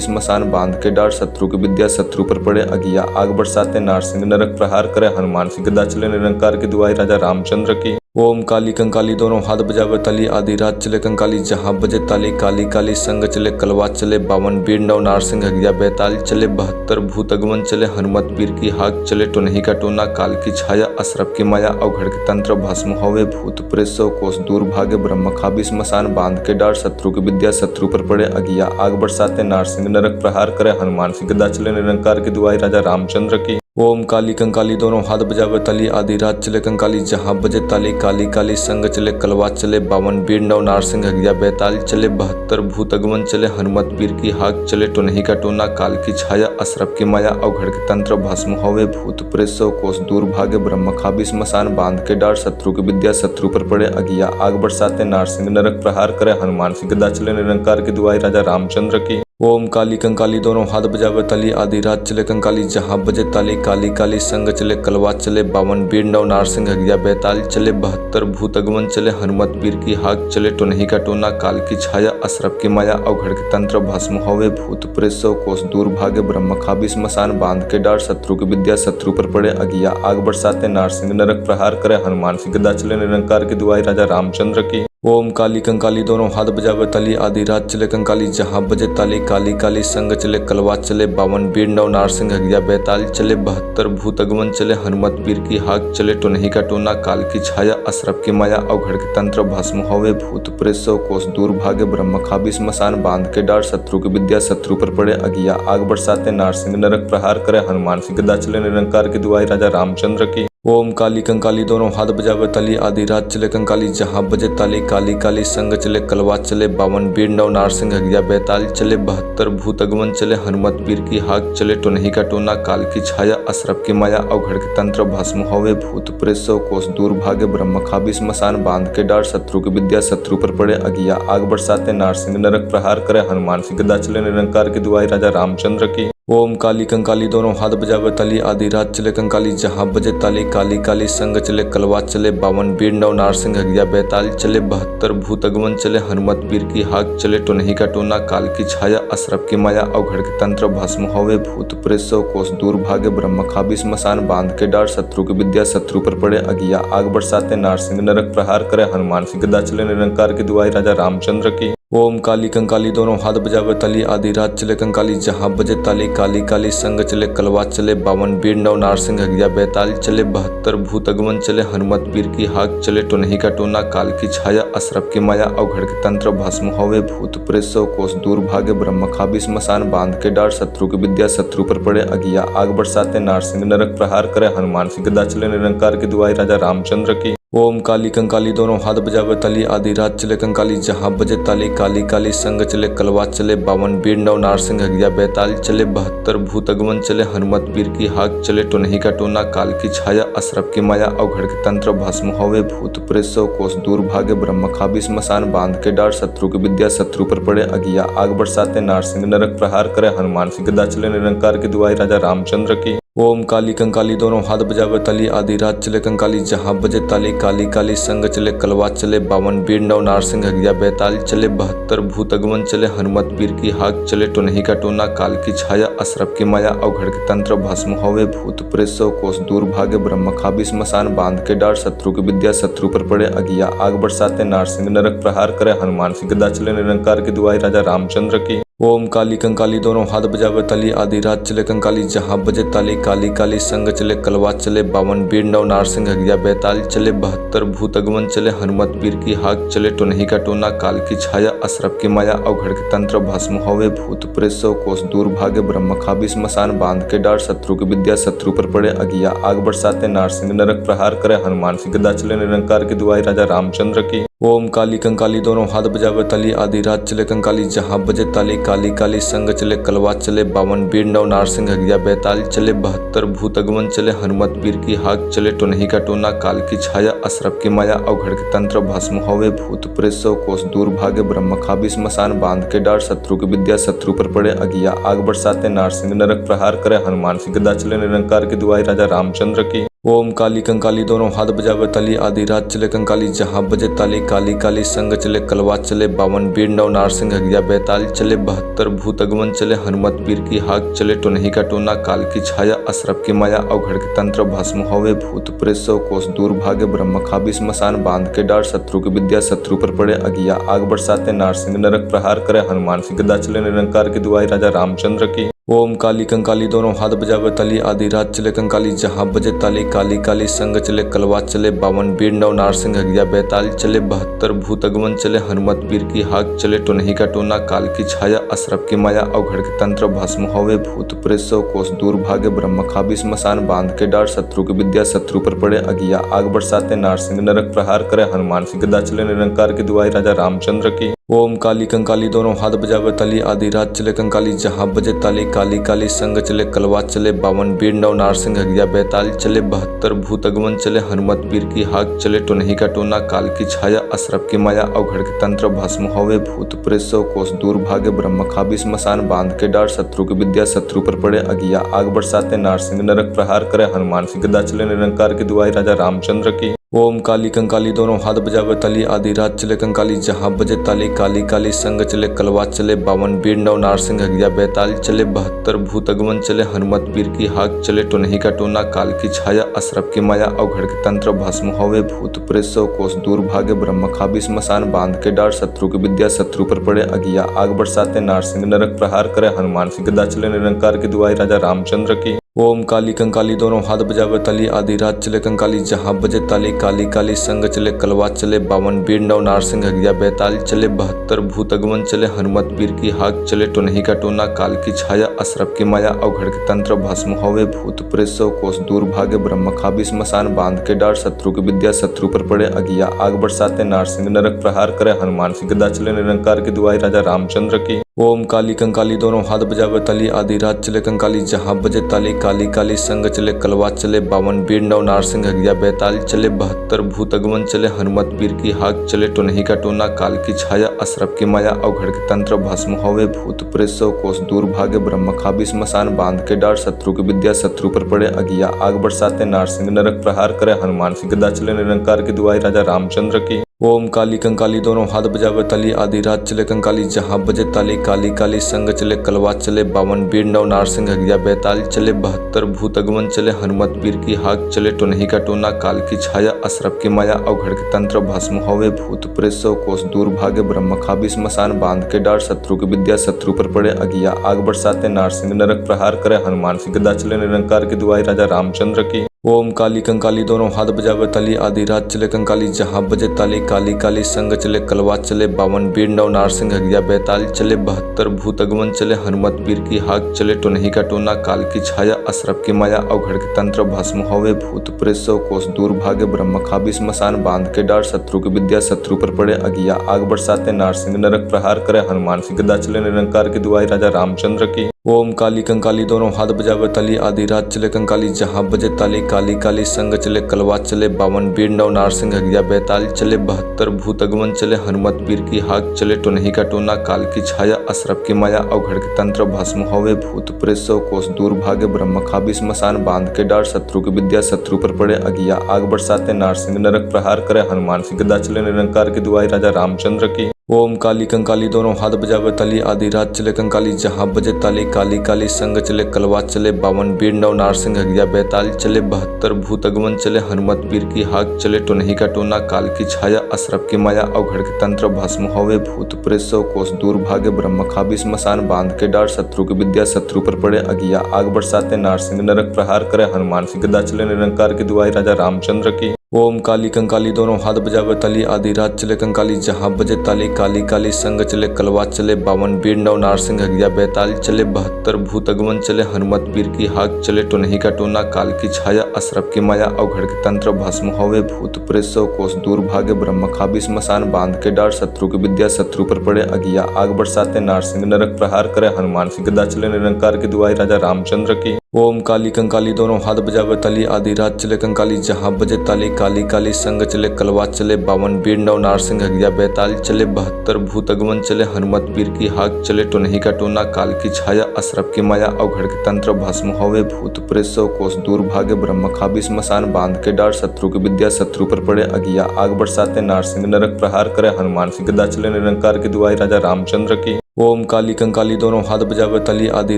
[SPEAKER 1] स्मशान बांध के डार शत्रु की विद्या शत्रु पर पड़े अगिया आग बरसाते नारसिंह नरक प्रहार करे हनुमान सिंह गदा चले निरंकार की दुआई राजा रामचंद्र की। ओम काली कंकाली दोनों हाथ बजावे ताली आधी रात चले कंकाली जहाँ बजे ताली काली काली संग चले कलवा चले 52 बीर नव नारसिंह हगिया बेताल चले 72 भूत अगमन चले हनुमत पीर की हाक चले टोनही का टोना काल की छाया असरफ की माया अवघड़ के तंत्र भस्म होवे भूत प्रेत सौ कोस दूर भागे ब्रह्म खाबी स्मशान बांध के डार शत्रु की विद्या शत्रु पर पड़े अगिया आग बरसाते नारसिंह नरक प्रहार करे हनुमान सिंह गदा चले निरंकार की दुआई राजा रामचंद्र की। ओम काली कंकाली दोनों हाथ बजावे ताली आधी रात चले कंकाली जहाँ बजे ताली काली काली संग चले कलवा चले 52 बीर नव नारसिंह हगिया बेताल चले 72 भूत अगमन चले हनुमत पीर की हाक चले टोनही का टोना काल की छाया असरफ की माया अवघड़ के तंत्र भस्म होवे भूत प्रेत सौ कोस दूर भागे ब्रह्म खाबी स्मशान बांध के डार शत्रु की विद्या शत्रु पर पड़े अगिया आग बरसाते नारसिंह नरक प्रहार करे हनुमान सिंह गदा चले निरंकार की दुआई राजा रामचंद्र की। ओम काली कंकाली दोनों हाथ बजावे ताली आधी रात चले कंकाली जहाँ बजे ताली काली काली संग चले कलवा चले 52 बीर नव नारसिंह हगिया बेताल चले 72 भूत अगमन चले हनुमत पीर की हाक चले टोनही का टोना काल की छाया असरफ की माया अवघड़ के तंत्र भस्म होवे भूत प्रेत सौ कोस दूर भागे ब्रह्म खाबी स्मशान बांध के डार शत्रु की विद्या शत्रु पर पड़े अगिया आग बरसाते नारसिंह नरक प्रहार करे हनुमान सिंह गदा चले निरंकार की दुआई राजा रामचंद्र की। ओम काली कंकाली दोनों हाथ बजावे ताली आधी रात चले कंकाली जहाँ बजे ताली काली काली संग चले कलवा चले 52 बीर नव नारसिंह हगिया बेताल चले 72 भूत अगमन चले हनुमत पीर की हाक चले टोनही का टोना काल की छाया असरफ की माया अवघड़ के तंत्र भस्म होवे भूत प्रेत सौ कोस दूर भागे ब्रह्म खाबी स्मशान बांध के डार शत्रु की विद्या शत्रु पर पड़े अगिया आग बरसाते नारसिंह नरक प्रहार करे हनुमान सिंह गदा चले निरंकार की दुआई राजा रामचंद्र की। ओम काली कंकाली दोनों हाथ बजावे ताली आधी रात चले कंकाली जहाँ बजे ताली काली काली संग चले कलवा चले 52 बीर नव नारसिंह हगिया बेताल चले 72 भूत अगमन चले हनुमत पीर की हाक चले टोनही का टोना काल की छाया असरफ की माया अवघड़ के तंत्र भस्म होवे भूत प्रेत सौ कोस दूर भागे ब्रह्म खाबी स्मशान बांध के डार शत्रु की विद्या शत्रु पर पड़े अगिया आग बरसाते नारसिंह नरक प्रहार करे हनुमान सिंह गदा चले निरंकार की दुआई राजा रामचंद्र की। ओम काली कंकाली दोनों हाथ बजावे ताली आधी रात चले कंकाली जहाँ बजे ताली काली काली संग चले कलवा चले 52 बीर नव नारसिंह हगिया बेताल चले 72 भूत अगमन चले हनुमत पीर की हाक चले टोनही का टोना काल की छाया असरफ की माया अवघड़ के तंत्र भस्म होवे भूत प्रेत सौ कोस दूर भागे ब्रह्म खाबी स्मशान बांध के डार शत्रु की विद्या शत्रु पर पड़े अगिया आग बरसाते नारसिंह नरक प्रहार करे हनुमान सिंह गदा चले निरंकार की दुआई राजा रामचंद्र की। ओम काली कंकाली दोनों हाथ बजावे ताली आधी रात चले कंकाली जहाँ बजे ताली काली काली संग चले कलवा चले 52 बीर नव नारसिंह हगिया बेताल चले 72 भूत अगमन चले हनुमत पीर की हाक चले टोनही का टोना काल की छाया असरफ की माया अवघड़ के तंत्र भस्म होवे भूत प्रेत सौ कोस दूर भागे ब्रह्म खाबी स्मशान बांध के डार शत्रु की विद्या शत्रु पर पड़े अगिया आग बरसाते नारसिंह नरक प्रहार करे हनुमान सिंह गदा चले निरंकार की दुआई राजा रामचंद्र की। ओम काली कंकाली दोनों हाथ बजावे ताली आधी रात चले कंकाली जहाँ बजे ताली काली काली संग चले कलवा चले 52 बीर नव नारसिंह हगिया बेताल चले 72 भूत अगमन चले हनुमत पीर की हाक चले टोनही का टोना काल की छाया असरफ की माया अवघड़ के तंत्र भस्म होवे भूत प्रेत सौ कोस दूर भागे ब्रह्म खाबी स्मशान बांध के डार शत्रु की विद्या शत्रु पर पड़े अगिया आग बरसाते नारसिंह नरक प्रहार करे हनुमान सिंह गदा चले निरंकार की दुआई राजा रामचंद्र की। ओम काली कंकाली दोनों हाथ बजावे ताली आधी रात चले कंकाली जहाँ बजे ताली काली काली संग चले कलवा चले 52 बीर नव नारसिंह हगिया बेताल चले 72 भूत अगमन चले हनुमत पीर की हाक चले टोनही का टोना काल की छाया असरफ की माया अवघड़ के तंत्र भस्म होवे भूत प्रेत सौ कोस दूर भागे ब्रह्म खाबी स्मशान बांध के डार शत्रु की विद्या शत्रु पर पड़े अगिया आग बरसाते नारसिंह नरक प्रहार करे हनुमान सिंह गदा चले निरंकार की दुआई राजा रामचंद्र की। ओम काली कंकाली दोनों हाथ बजावे ताली आधी रात चले कंकाली जहाँ बजे ताली काली काली संग चले कलवा चले 52 बीर नव नारसिंह हगिया बेताल चले 72 भूत अगमन चले हनुमत पीर की हाक चले टोनही का टोना काल की छाया असरफ की माया अवघड़ के तंत्र भस्म होवे भूत प्रेत सौ कोस दूर भागे ब्रह्म खाबी स्मशान बांध के डार शत्रु की विद्या शत्रु पर पड़े अगिया आग बरसाते नारसिंह नरक प्रहार करे हनुमान सिंह गदा चले निरंकार की दुआई राजा रामचंद्र की। ओम काली कंकाली दोनों हाथ बजावे ताली आधी रात चले कंकाली जहाँ बजे ताली काली काली संग चले कलवा चले 52 बीर नव नारसिंह हगिया बेताल चले 72 भूत अगमन चले हनुमत पीर की हाक चले टोनही का टोना काल की छाया असरफ की माया अवघड़ के तंत्र भस्म होवे भूत प्रेत सौ कोस दूर भागे ब्रह्म खाबी स्मशान बांध के डार शत्रु की विद्या शत्रु पर पड़े अगिया आग बरसाते नारसिंह नरक प्रहार करे हनुमान सिंह गदा चले निरंकार की दुआई राजा रामचंद्र की। ओम काली कंकाली दोनों हाथ बजावे ताली आधी रात चले कंकाली जहाँ बजे ताली काली काली संग चले कलवा चले 52 बीर नव नारसिंह हगिया बेताल चले 72 भूत अगमन चले हनुमत पीर की हाक चले टोनही का टोना काल की छाया असरफ की माया अवघड़ के तंत्र भस्म होवे भूत प्रेत सौ कोस दूर भागे ब्रह्म खाबी स्मशान बांध के डार शत्रु की विद्या शत्रु पर पड़े अगिया आग बरसाते नारसिंह नरक प्रहार करे हनुमान सिंह गदा चले निरंकार की दुआई राजा रामचंद्र की। ओम काली कंकाली दोनों हाथ बजावे ताली आधी रात चले कंकाली जहाँ बजे ताली काली काली संग चले कलवा चले 52 बीर नव नारसिंह हगिया बेताल चले 72 भूत अगमन चले हनुमत पीर की हाक चले टोनही का टोना काल की छाया असरफ की माया अवघड़ के तंत्र भस्म होवे भूत प्रेत सौ कोस दूर भागे ब्रह्म खाबी स्मशान बांध के डार शत्रु की विद्या शत्रु पर पड़े अगिया आग बरसाते नारसिंह नरक प्रहार करे हनुमान सिंह गदा चले निरंकार की दुआई राजा रामचंद्र की। ओम काली कंकाली दोनों हाथ बजावे ताली आधी रात चले कंकाली जहाँ बजे ताली काली काली संग चले कलवा चले 52 बीर नव नारसिंह हगिया बेताल चले 72 भूत अगमन चले हनुमत पीर की हाक चले टोनही का टोना काल की छाया असरफ की माया अवघड़ के तंत्र भस्म होवे भूत प्रेत सौ कोस दूर भागे ब्रह्म खाबी स्मशान बांध के डार शत्रु की विद्या शत्रु पर पड़े अगिया आग बरसाते नारसिंह नरक प्रहार करे हनुमान सिंह गदा चले निरंकार की दुआई राजा रामचंद्र की। ओम काली कंकाली दोनों हाथ बजावे ताली आधी रात चले कंकाली जहाँ बजे ताली काली काली संग चले कलवा चले 52 बीर नव नारसिंह हगिया बेताल चले 72 भूत अगमन चले हनुमत पीर की हाक चले टोनही का टोना काल की छाया असरफ की माया अवघड़ के तंत्र भस्म होवे भूत प्रेत सौ कोस दूर भागे ब्रह्म खाबी स्मशान बांध के डार शत्रु की विद्या शत्रु पर पड़े अगिया आग बरसाते नारसिंह नरक प्रहार करे हनुमान सिंह गदा चले निरंकार की दुआई राजा रामचंद्र की। ओम काली कंकाली दोनों हाथ बजावे ताली आधी रात चले कंकाली जहाँ बजे ताली काली काली संग चले कलवा चले 52 बीर नव नारसिंह हगिया बेताल चले 72 भूत अगमन चले हनुमत पीर की हाक चले टोनही का टोना काल की छाया असरफ की माया अवघड़ के तंत्र भस्म होवे भूत प्रेत सौ कोस दूर भागे ब्रह्म खाबी स्मशान बांध के डार शत्रु की विद्या शत्रु पर पड़े अगिया आग बरसाते नारसिंह नरक प्रहार करे हनुमान सिंह गदा चले निरंकार की दुआई राजा रामचंद्र की। ओम काली कंकाली दोनों हाथ बजावे तली आधी रात चले कंकाली जहाँ बजे ताली काली काली संग चले कलवा चले 52 बीर नव नारसिंह हगिया बेताल चले 72 भूत अगमन चले हनुमत पीर की हाक चले टोनही का टोना काल की छाया असरफ की माया अवघड़ के तंत्र भस्म होवे भूत प्रेत सौ कोस दूर भागे ब्रह्म खाबी स्मशान बांध के डार शत्रु की विद्या शत्रु पर पड़े अगिया आग बरसाते नारसिंह नरक प्रहार करे हनुमान सिंह गदा चले निरंकार की दुआई राजा रामचंद्र की। ओम काली कंकाली दोनों हाथ बजावे तली आधी रात चले कंकाली जहाँ बजे ताली काली काली संग चले कलवा चले 52 बीर नव नारसिंह हगिया बेताल चले 72 भूत अगमन चले हनुमत पीर की हाक चले टोनही का टोना काल की छाया असरफ की माया अवघड़ के तंत्र भस्म होवे भूत प्रेत सौ कोस दूर भागे ब्रह्म खाबी स्मशान बांध के डार शत्रु की विद्या शत्रु पर पड़े अगिया आग बरसाते नारसिंह नरक प्रहार करे हनुमान सिंह गदा चले निरंकार की दुआई राजा रामचंद्र की। ओम काली कंकाली दोनों हाथ बजावे तली आधी रात चले कंकाली जहाँ बजे ताली काली काली संग चले कलवा चले 52 बीर नव नारसिंह हगिया बेताल चले 72 भूत अगमन चले हनुमत पीर की हाक चले टोनही का टोना काल की छाया असरफ की माया अवघड़ के तंत्र भस्म होवे भूत प्रेत सौ कोस दूर भागे ब्रह्म खाबी स्मशान बांध के डार शत्रु की विद्या शत्रु पर पड़े अगिया आग बरसाते नारसिंह नरक प्रहार करे हनुमान सिंह गदा चले निरंकार की दुआई राजा रामचंद्र की। ओम काली कंकाली दोनों हाथ बजावे तली आधी रात चले कंकाली जहाँ बजे ताली काली काली संग चले कलवा चले 52 बीर नव नारसिंह हगिया बेताल चले 72 भूत अगमन चले हनुमत पीर की हाक चले टोनही का टोना काल की छाया असरफ की माया अवघड़ के तंत्र भस्म होवे भूत प्रेत सौ कोस दूर भागे ब्रह्म खाबी स्मशान बांध के डार शत्रु की विद्या शत्रु पर पड़े अगिया आग बरसाते नारसिंह नरक प्रहार करे हनुमान सिंह गदा चले निरंकार की दुआई राजा रामचंद्र की। ओम काली कंकाली दोनों हाथ बजावे तली आधी रात चले कंकाली जहाँ बजे ताली काली काली संग चले कलवा चले 52 बीर नव नारसिंह हगिया बेताल चले 72 भूत अगमन चले हनुमत पीर की हाक चले टोनही का टोना काल की छाया असरफ की माया अवघड़ के तंत्र भस्म होवे भूत प्रेत सौ कोस दूर भागे ब्रह्म खाबी स्मशान बांध के डार शत्रु की विद्या शत्रु पर पड़े अगिया आग बरसाते नारसिंह नरक प्रहार करे हनुमान सिंह गदा चले निरंकार की दुआई राजा रामचंद्र की। ओम काली कंकाली दोनों हाथ बजावे तली आधी रात चले कंकाली जहाँ बजे ताली काली काली संग चले कलवा चले 52 बीर नव नारसिंह हगिया बेताल चले 72 भूत अगमन चले हनुमत पीर की हाक चले टोनही का टोना काल की छाया असरफ की माया अवघड़ के तंत्र भस्म होवे भूत प्रेत सौ कोस दूर भागे ब्रह्म खाबी स्मशान बांध के डार शत्रु की विद्या शत्रु पर पड़े अगिया आग बरसाते नारसिंह नरक प्रहार करे हनुमान सिंह गदा चले निरंकार की दुआई राजा रामचंद्र की। ओम काली कंकाली दोनों हाथ बजावे तली आधी रात चले कंकाली जहाँ बजे ताली काली काली संग चले कलवा चले 52 बीर नव नारसिंह हगिया बेताल चले 72 भूत अगमन चले हनुमत पीर की हाक चले टोनही का टोना काल की छाया असरफ की माया अवघड़ के तंत्र भस्म होवे भूत प्रेत सौ कोस दूर भागे ब्रह्म खाबी स्मशान बांध के डार शत्रु की विद्या शत्रु पर पड़े अगिया आग बरसाते नारसिंह नरक प्रहार करे हनुमान सिंह गदा चले निरंकार की दुआई राजा रामचंद्र की। ओम काली कंकाली दोनों हाथ बजावे तली आधी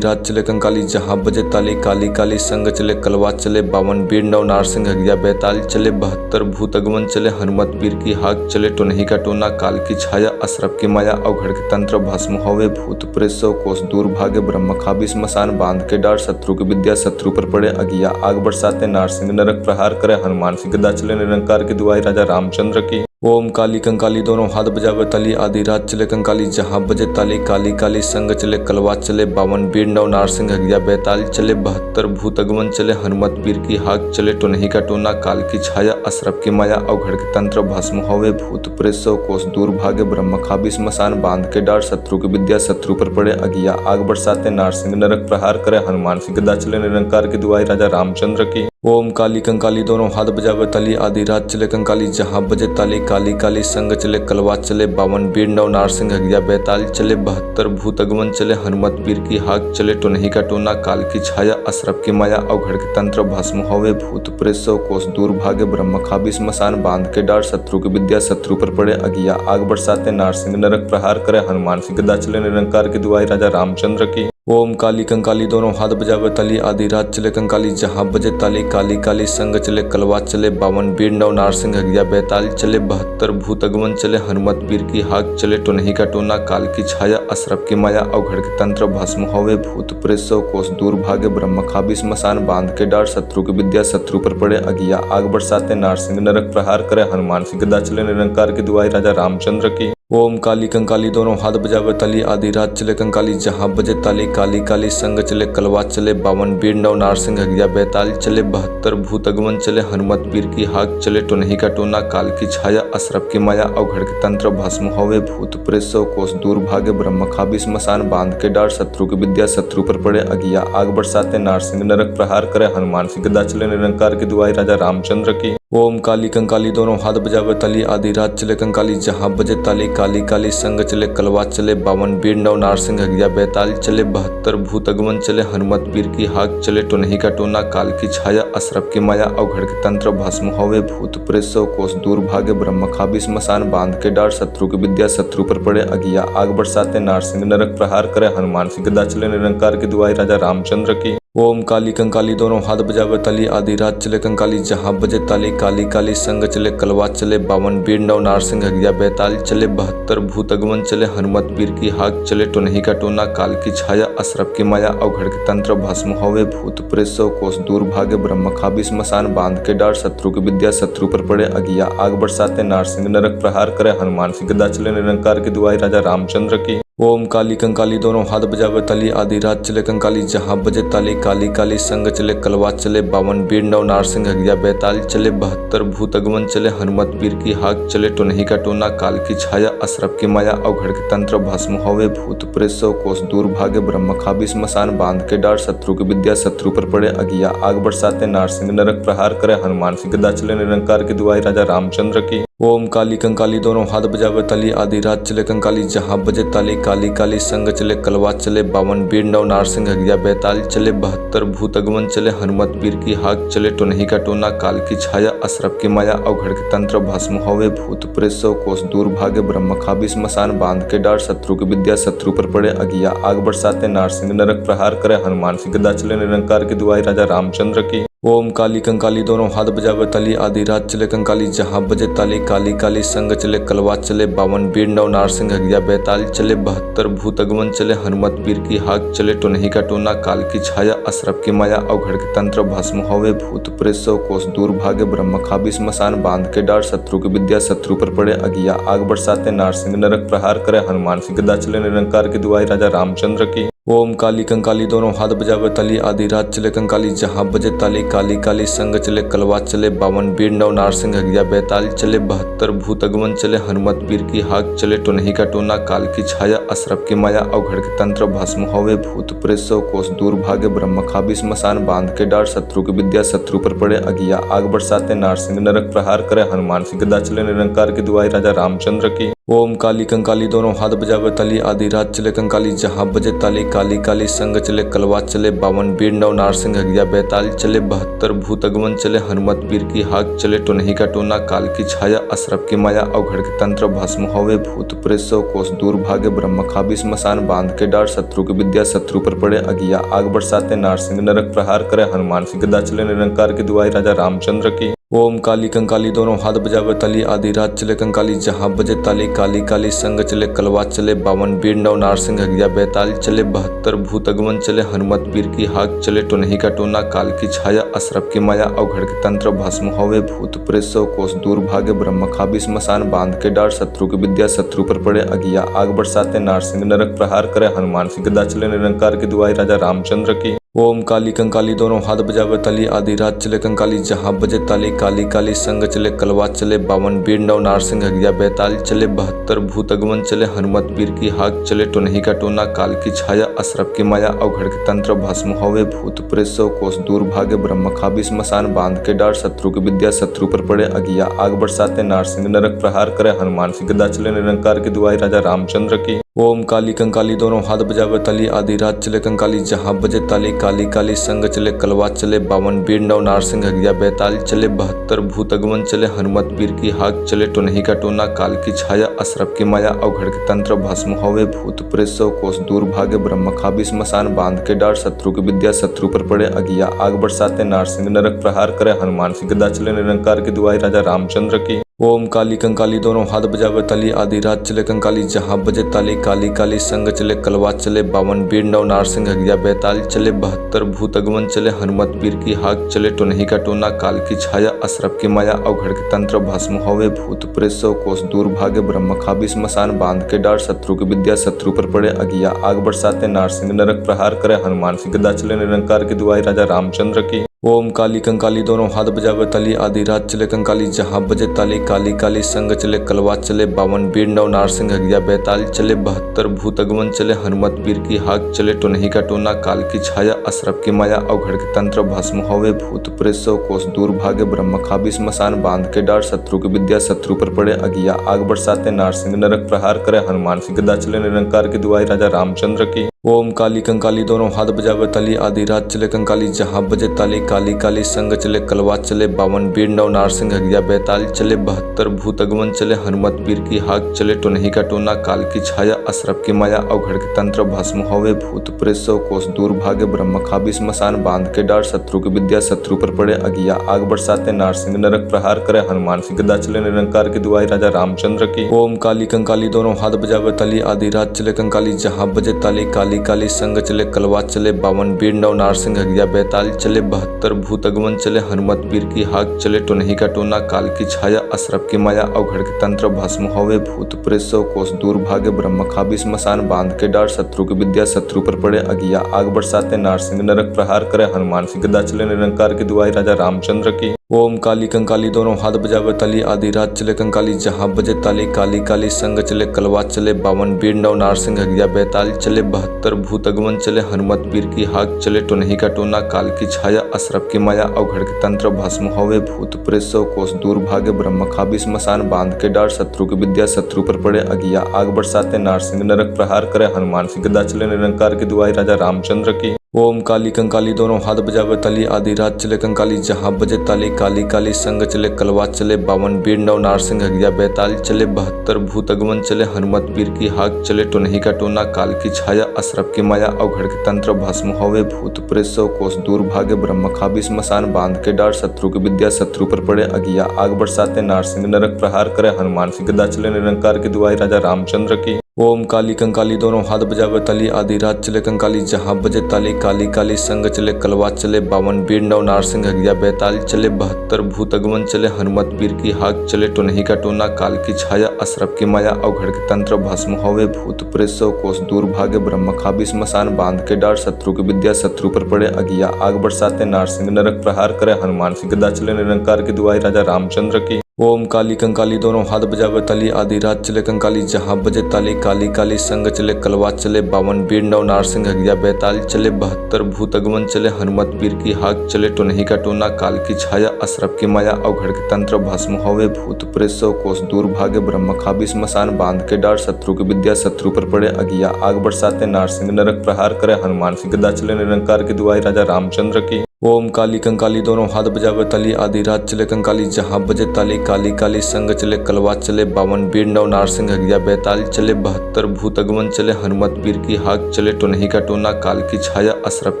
[SPEAKER 1] रात चले कंकाली जहाँ बजे ताली काली काली संग चले कलवा चले 52 बीर नव नारसिंह हगिया बेताल चले 72 भूत अगमन चले हनुमत पीर की हाक चले टोनही का टोना काल की छाया असरफ की माया अवघड़ के तंत्र भस्म होवे भूत प्रेत सौ कोस दूर भागे ब्रह्म खाबी स्मशान बांध के डार शत्रु की विद्या शत्रु पर पड़े अगिया आग बरसाते नारसिंह नरक प्रहार करे हनुमान सिंह गदा चले निरंकार की दुआई राजा रामचंद्र की। ओम काली कंकाली दोनों हाथ बजावे तली आधी रात चले कंकाली जहाँ बजे ताली काली काली संग चले कलवा चले 52 बीर नव नारसिंह हगिया बेताल चले 72 भूत अगमन चले हनुमत पीर की हाक चले टोनही का टोना काल की छाया असरफ की माया अवघड़ के तंत्र भस्म होवे भूत प्रेत सौ कोस दूर भागे ब्रह्म खाबी स्मशान बांध के डार शत्रु की विद्या शत्रु पर पड़े अगिया आग बरसाते नारसिंह नरक प्रहार करे हनुमान सिंह गदा चले निरंकार की दुआई राजा रामचंद्र की। ओम काली कंकाली दोनों हाथ बजावे तली आधी रात चले कंकाली जहाँ बजे ताली काली काली संग चले कलवा चले 52 बीर नव नारसिंह हगिया बेताल चले 72 भूत अगमन चले हनुमत पीर की हाक चले टोनही का टोना काल की छाया असरफ की माया अवघड़ के तंत्र भस्म होवे भूत प्रेत सौ कोस दूर भागे ब्रह्म खाबी स्मशान बांध के डार शत्रु की विद्या शत्रु पर पड़े अगिया आग बरसाते नारसिंह नरक प्रहार करे हनुमान सिंह गदा चले निरंकार की दुआई राजा रामचंद्र की। ओम काली कंकाली दोनों हाथ बजावे तली आधी रात चले कंकाली जहाँ बजे ताली काली काली संग चले कलवा चले 52 बीर नव नारसिंह हगिया बेताल चले 72 भूत अगमन चले हनुमत पीर की हाक चले टोनही का टोना काल की छाया असरफ की माया अवघड़ के तंत्र भस्म होवे भूत प्रेत सौ कोस दूर भागे ब्रह्म खाबी स्मशान बांध के डार शत्रु की विद्या शत्रु पर पड़े अगिया आग बरसाते नारसिंह नरक प्रहार करे हनुमान सिंह गदा चले निरंकार की दुआई राजा रामचंद्र की। ओम काली कंकाली दोनों हाथ बजावे ताली आधी रात चले कंकाली जहाँ बजे ताली काली काली संग चले कलवा चले 52 बीर नव नारसिंह हगिया बेताल चले 72 भूत अगमन चले हनुमत पीर की हाक चले टोनही का टोना काल की छाया असरफ की माया अवघड़ के तंत्र भस्म होवे भूत प्रेत सौ कोस दूर भागे ब्रह्म खाबी स्मशान बांध के डार शत्रु की विद्या शत्रु पर पड़े अगिया आग बरसाते नारसिंह नरक प्रहार करे हनुमान सिंह गदा चले निरंकार की दुआई राजा रामचंद्र की। ओम काली कंकाली दोनों हाथ बजावे ताली आधी रात चले कंकाली जहाँ बजे ताली काली काली संग चले कलवा चले 52 बीर नव नारसिंह हगिया बेताल चले 72 भूत अगमन चले हनुमत पीर की हाक चले टोनही का टोना काल की छाया असरफ की माया अवघड़ के तंत्र भस्म होवे भूत प्रेत सौ कोस दूर भागे ब्रह्म खाबी स्मशान बांध के डार शत्रु की विद्या शत्रु पर पड़े अगिया आग बरसाते नारसिंह नरक प्रहार करे हनुमान सिंह गदा चले निरंकार की दुआई राजा रामचंद्र की। ओम काली कंकाली दोनों हाथ बजावे ताली आधी रात चले कंकाली जहाँ बजे ताली काली काली संग चले कलवा चले 52 बीर नव नारसिंह हगिया बेताल चले 72 भूत अगमन चले हनुमत पीर की हाक चले टोनही का टोना काल की छाया असरफ की माया अवघड़ के तंत्र भस्म होवे भूत प्रेत सौ कोस दूर भागे ब्रह्म खाबी स्मशान बांध के डार शत्रु की विद्या शत्रु पर पड़े अगिया आग बरसाते नारसिंह नरक प्रहार करे हनुमान सिंह गदा चले निरंकार की दुआई राजा रामचंद्र की। ओम काली कंकाली दोनों हाथ बजावे ताली आधी रात चले कंकाली जहाँ बजे ताली काली काली संग चले कलवा चले 52 बीर नव नारसिंह हगिया बेताल चले 72 भूत अगमन चले हनुमत पीर की हाक चले टोनही का टोना काल की छाया असरफ की माया अवघड़ के तंत्र भस्म होवे भूत प्रेत सौ कोस दूर भागे ब्रह्म खाबी स्मशान बांध के डार शत्रु की विद्या शत्रु पर पड़े अगिया आग बरसाते नारसिंह नरक प्रहार करे हनुमान सिंह गदा चले निरंकार की दुआई राजा रामचंद्र की। ओम काली कंकाली दोनों हाथ बजावे ताली आधी रात चले कंकाली जहाँ बजे ताली काली काली संग चले कलवा चले 52 बीर नव नारसिंह हगिया बेताल चले 72 भूत अगमन चले हनुमत पीर की हाक चले टोनही का टोना काल की छाया असरफ की माया अवघड़ के तंत्र भस्म होवे भूत प्रेत सौ कोस दूर भागे ब्रह्म खाबी स्मशान बांध के डार शत्रु की विद्या शत्रु पर पड़े अगिया आग बरसाते नारसिंह नरक प्रहार करे हनुमान सिंह गदा चले निरंकार की दुआई राजा रामचंद्र की। ओम काली कंकाली दोनों हाथ बजावे ताली आधी रात चले कंकाली जहाँ बजे ताली काली काली संग चले कलवा चले 52 बीर नव नारसिंह हगिया बेताल चले 72 भूत अगमन चले हनुमत पीर की हाक चले टोनही का टोना काल की छाया असरफ की माया अवघड़ के तंत्र भस्म होवे भूत प्रेत सौ कोस दूर भागे ब्रह्म खाबी स्मशान बांध के डार शत्रु की विद्या शत्रु पर पड़े अगिया आग बरसाते नारसिंह नरक प्रहार करे हनुमान सिंह गदा चले निरंकार की दुआई राजा रामचंद्र की। ओम काली कंकाली दोनों हाथ बजावे ताली आधी रात चले कंकाली जहाँ बजे ताली काली काली संग चले कलवा चले 52 बीर नव नारसिंह हगिया बेताल चले 72 भूत अगमन चले हनुमत पीर की हाक चले टोनही का टोना काल की छाया असरफ की माया अवघड़ के तंत्र भस्म होवे भूत प्रेत सौ कोस दूर भागे ब्रह्म खाबी स्मशान बांध के डार शत्रु की विद्या शत्रु पर पड़े अगिया आग बरसाते नारसिंह नरक प्रहार करे हनुमान सिंह गदा चले निरंकार की दुआई राजा रामचंद्र की। ओम काली कंकाली दोनों हाथ बजावे ताली आधी रात चले कंकाली जहाँ बजे ताली काली काली संग चले कलवा चले 52 बीर नव नारसिंह हगिया बेताल चले 72 भूत अगमन चले हनुमत पीर की हाक चले टोनही का टोना काल की छाया असरफ की माया अवघड़ के तंत्र भस्म होवे भूत प्रेत सौ कोस दूर भागे ब्रह्म खाबी स्मशान बांध के डार शत्रु की विद्या शत्रु पर पड़े अगिया आग बरसाते नारसिंह नरक प्रहार करे हनुमान सिंह गदा चले निरंकार की दुआई राजा रामचंद्र की। ओम काली कंकाली दोनों हाथ बजावे ताली आधी रात चले कंकाली जहाँ बजे ताली काली काली संग चले कलवा चले 52 बीर नव नारसिंह हगिया बेताल चले 72 भूत अगमन चले हनुमत पीर की हाक चले टोनही का टोना काल की छाया असरफ की माया अवघड़ के तंत्र भस्म होवे भूत प्रेत सौ कोस दूर भागे ब्रह्म खाबी स्मशान बांध के डार शत्रु की विद्या शत्रु पर पड़े अगिया आग बरसाते नारसिंह नरक प्रहार करे हनुमान सिंह गदा चले निरंकार की दुआई राजा रामचंद्र की। ओम काली कंकाली दोनों हाथ बजावे ताली आधी रात चले कंकाली जहाँ बजे ताली काली काली संग चले कलवा चले 52 बीर नव नारसिंह हगिया बेताल चले 72 भूत अगमन चले हनुमत पीर की हाक चले टोनही का टोना काल की छाया असरफ की माया अवघड़ के तंत्र भस्म होवे भूत प्रेत सौ कोस दूर भागे ब्रह्म खाबी स्मशान बांध के डार शत्रु की विद्या शत्रु पर पड़े अगिया आग बरसाते नारसिंह नरक प्रहार करे हनुमान सिंह गदा चले निरंकार की दुआई राजा रामचंद्र की। ओम काली कंकाली दोनों हाथ बजावे ताली आधी रात चले कंकाली जहाँ बजे ताली काली काली संग चले कलवा चले 52 बीर नव नारसिंह हगिया बेताल चले 72 भूत अगमन चले हनुमत पीर की हाक चले टोनही का टोना काल की छाया असरफ की माया अवघड़ के तंत्र भस्म होवे भूत प्रेत सौ कोस दूर भागे ब्रह्म खाबी स्मशान बांध के डार शत्रु की विद्या शत्रु पर पड़े अगिया आग बरसाते नारसिंह नरक प्रहार करे हनुमान सिंह गदा चले निरंकार की दुआई राजा रामचंद्र की। ओम काली कंकाली दोनों हाथ बजावे ताली, आधी रात चले कंकाली जहाँ बजे ताली, काली काली संग चले कलवा चले, 52 बीर नव नारसिंह हगिया बैताल चले, 72 भूत अगमन चले, हनुमत पीर की हाक चले, टोनही का टोना, काल की छाया, असरफ की माया, अवघड़ के तंत्र भस्म होवे, भूत प्रेत सौ कोस दूर भागे, ब्रह्म खाबी स्मशान, बांध के डार, शत्रु की विद्या शत्रु पर पड़े अगिया, आग बरसाते नारसिंह, नरक प्रहार करे हनुमान सिंह, गदा चले निरंकार की दुआई राजा रामचंद्र की। ओम काली कंकाली दोनों हाथ बजावे ताली, आधी रात चले कंकाली जहाँ बजे ताली, काली काली संग चले कलवा चले, 52 बीर नव नारसिंह हगिया बैताल चले, 72 भूत अगमन चले, हनुमत पीर की हाक चले, टोनही का टोना, काल की छाया, असरफ की माया, अवघड़ के तंत्र भस्म होवे, भूत प्रेत सौ कोस दूर भागे, ब्रह्म खाबी स्मशान, बांध के डार, शत्रु की विद्या शत्रु पर पड़े अगिया, आग बरसाते नारसिंह, नरक प्रहार करे हनुमान सिंह, गदा चले निरंकार की दुआई राजा रामचंद्र की। ओम काली कंकाली दोनों हाथ बजावे ताली, आधी रात चले कंकाली जहाँ बजे ताली, काली काली संग चले कलवा चले, 52 बीर नव नारसिंह हगिया बैताल चले, 72 भूत अगमन चले, हनुमत पीर की हाक चले, टोनही का टोना, काल की छाया, असरफ की माया, अवघड़ के तंत्र भस्म होवे, भूत प्रेत सौ कोस दूर भागे, ब्रह्म खाबी स्मशान, बांध के डार, शत्रु की विद्या शत्रु पर पड़े अगिया, आग बरसाते नारसिंह, नरक प्रहार करे हनुमान सिंह, गदा चले निरंकार की दुआई राजा रामचंद्र की। ओम काली कंकाली दोनों हाथ बजावे ताली, आधी रात चले कंकाली जहाँ बजे ताली, काली काली संग चले कलवा चले, 52 बीर नव नारसिंह हगिया बैताल चले, 72 भूत अगमन चले, हनुमत पीर की हाक चले, टोनही का टोना, काल की छाया, असरफ की माया, अवघड़ के तंत्र भस्म होवे, भूत प्रेत सौ कोस दूर भागे, ब्रह्म खाबी स्मशान, बांध के डार, शत्रु की विद्या शत्रु पर पड़े अगिया, आग बरसाते नारसिंह, नरक प्रहार करे हनुमान सिंह, गदा चले निरंकार की दुआई राजा रामचंद्र की। ओम काली कंकाली दोनों हाथ बजावे ताली, आधी रात चले कंकाली जहाँ बजे ताली, काली काली संग चले कलवा चले, 52 बीर नव नारसिंह हगिया बैताल चले, 72 भूत अगमन चले, हनुमत पीर की हाक चले, टोनही का टोना, काल की छाया, असरफ की माया, अवघड़ के तंत्र भस्म होवे, भूत प्रेत सौ कोस दूर भागे, ब्रह्म खाबी स्मशान, बांध के डार, शत्रु की विद्या शत्रु पर पड़े अगिया, आग बरसाते नारसिंह, नरक प्रहार करे हनुमान सिंह, गदा चले निरंकार की दुआई राजा रामचंद्र की। ओम काली कंकाली दोनों हाथ बजावे ताली, आधी रात चले कंकाली जहाँ बजे ताली, काली काली संग चले कलवा चले, 52 बीर नव नारसिंह हगिया बैताल चले, 72 भूत अगमन चले, हनुमत पीर की हाक चले, टोनही का टोना, काल की छाया, असरफ की माया, अवघड़ के तंत्र भस्म होवे, भूत प्रेत सौ कोस दूर भागे, ब्रह्म खाबी स्मशान, बांध के डार, शत्रु की विद्या शत्रु पर पड़े अगिया, आग बरसाते नारसिंह, नरक प्रहार करे हनुमान सिंह, गदा चले निरंकार की दुआई राजा रामचंद्र की। ओम काली कंकाली दोनों हाथ बजावे ताली, आधी रात चले कंकाली जहाँ बजे ताली, काली काली संग चले कलवा चले, 52 बीर नव नारसिंह हगिया बैताल चले, 72 भूत अगमन चले, हनुमत पीर की हाक चले, टोनही का टोना, काल की छाया, असरफ की माया, अवघड़ के तंत्र भस्म होवे, भूत प्रेत सौ कोस दूर भागे, ब्रह्म खाबी स्मशान, बांध के डार, शत्रु की विद्या शत्रु पर पड़े अगिया, आग बरसाते नारसिंह, नरक प्रहार करे हनुमान सिंह, गदा चले निरंकार की दुआई राजा रामचंद्र की। ओम काली कंकाली दोनों हाथ बजावे ताली, आधी रात चले कंकाली जहाँ बजे ताली, काली काली संग चले कलवा चले, 52 बीर नव नारसिंह हगिया बैताल चले, 72 भूत अगमन चले, हनुमत पीर की हाक चले, टोनही का टोना, काल की छाया, असरफ की माया, अवघड़ के तंत्र भस्म होवे, भूत प्रेत सौ कोस दूर भागे, ब्रह्म खाबी स्मशान, बांध के डार, शत्रु की विद्या शत्रु पर पड़े अगिया, आग बरसाते नारसिंह, नरक प्रहार करे हनुमान सिंह, गदा चले निरंकार की दुआई राजा रामचंद्र की। ओम काली कंकाली दोनों हाथ बजावे ताली, आधी रात चले कंकाली जहाँ बजे ताली, काली काली संग चले कलवा चले, 52 बीर नव नारसिंह हगिया बैताल चले, 72 भूत अगमन चले, हनुमत पीर की हाक चले, टोनही का टोना, काल की छाया, असरफ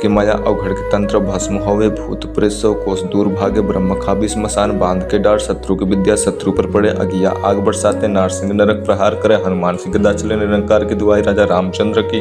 [SPEAKER 1] की माया, अवघड़ के तंत्र भस्म होवे, भूत प्रेत सौ कोस दूर भागे, ब्रह्म खाबी स्मशान, बांध के डार, शत्रु की विद्या शत्रु पर पड़े अगिया, आग बरसाते नारसिंह, नरक प्रहार करे हनुमान सिंह, गदा चले निरंकार की दुआई राजा रामचंद्र की।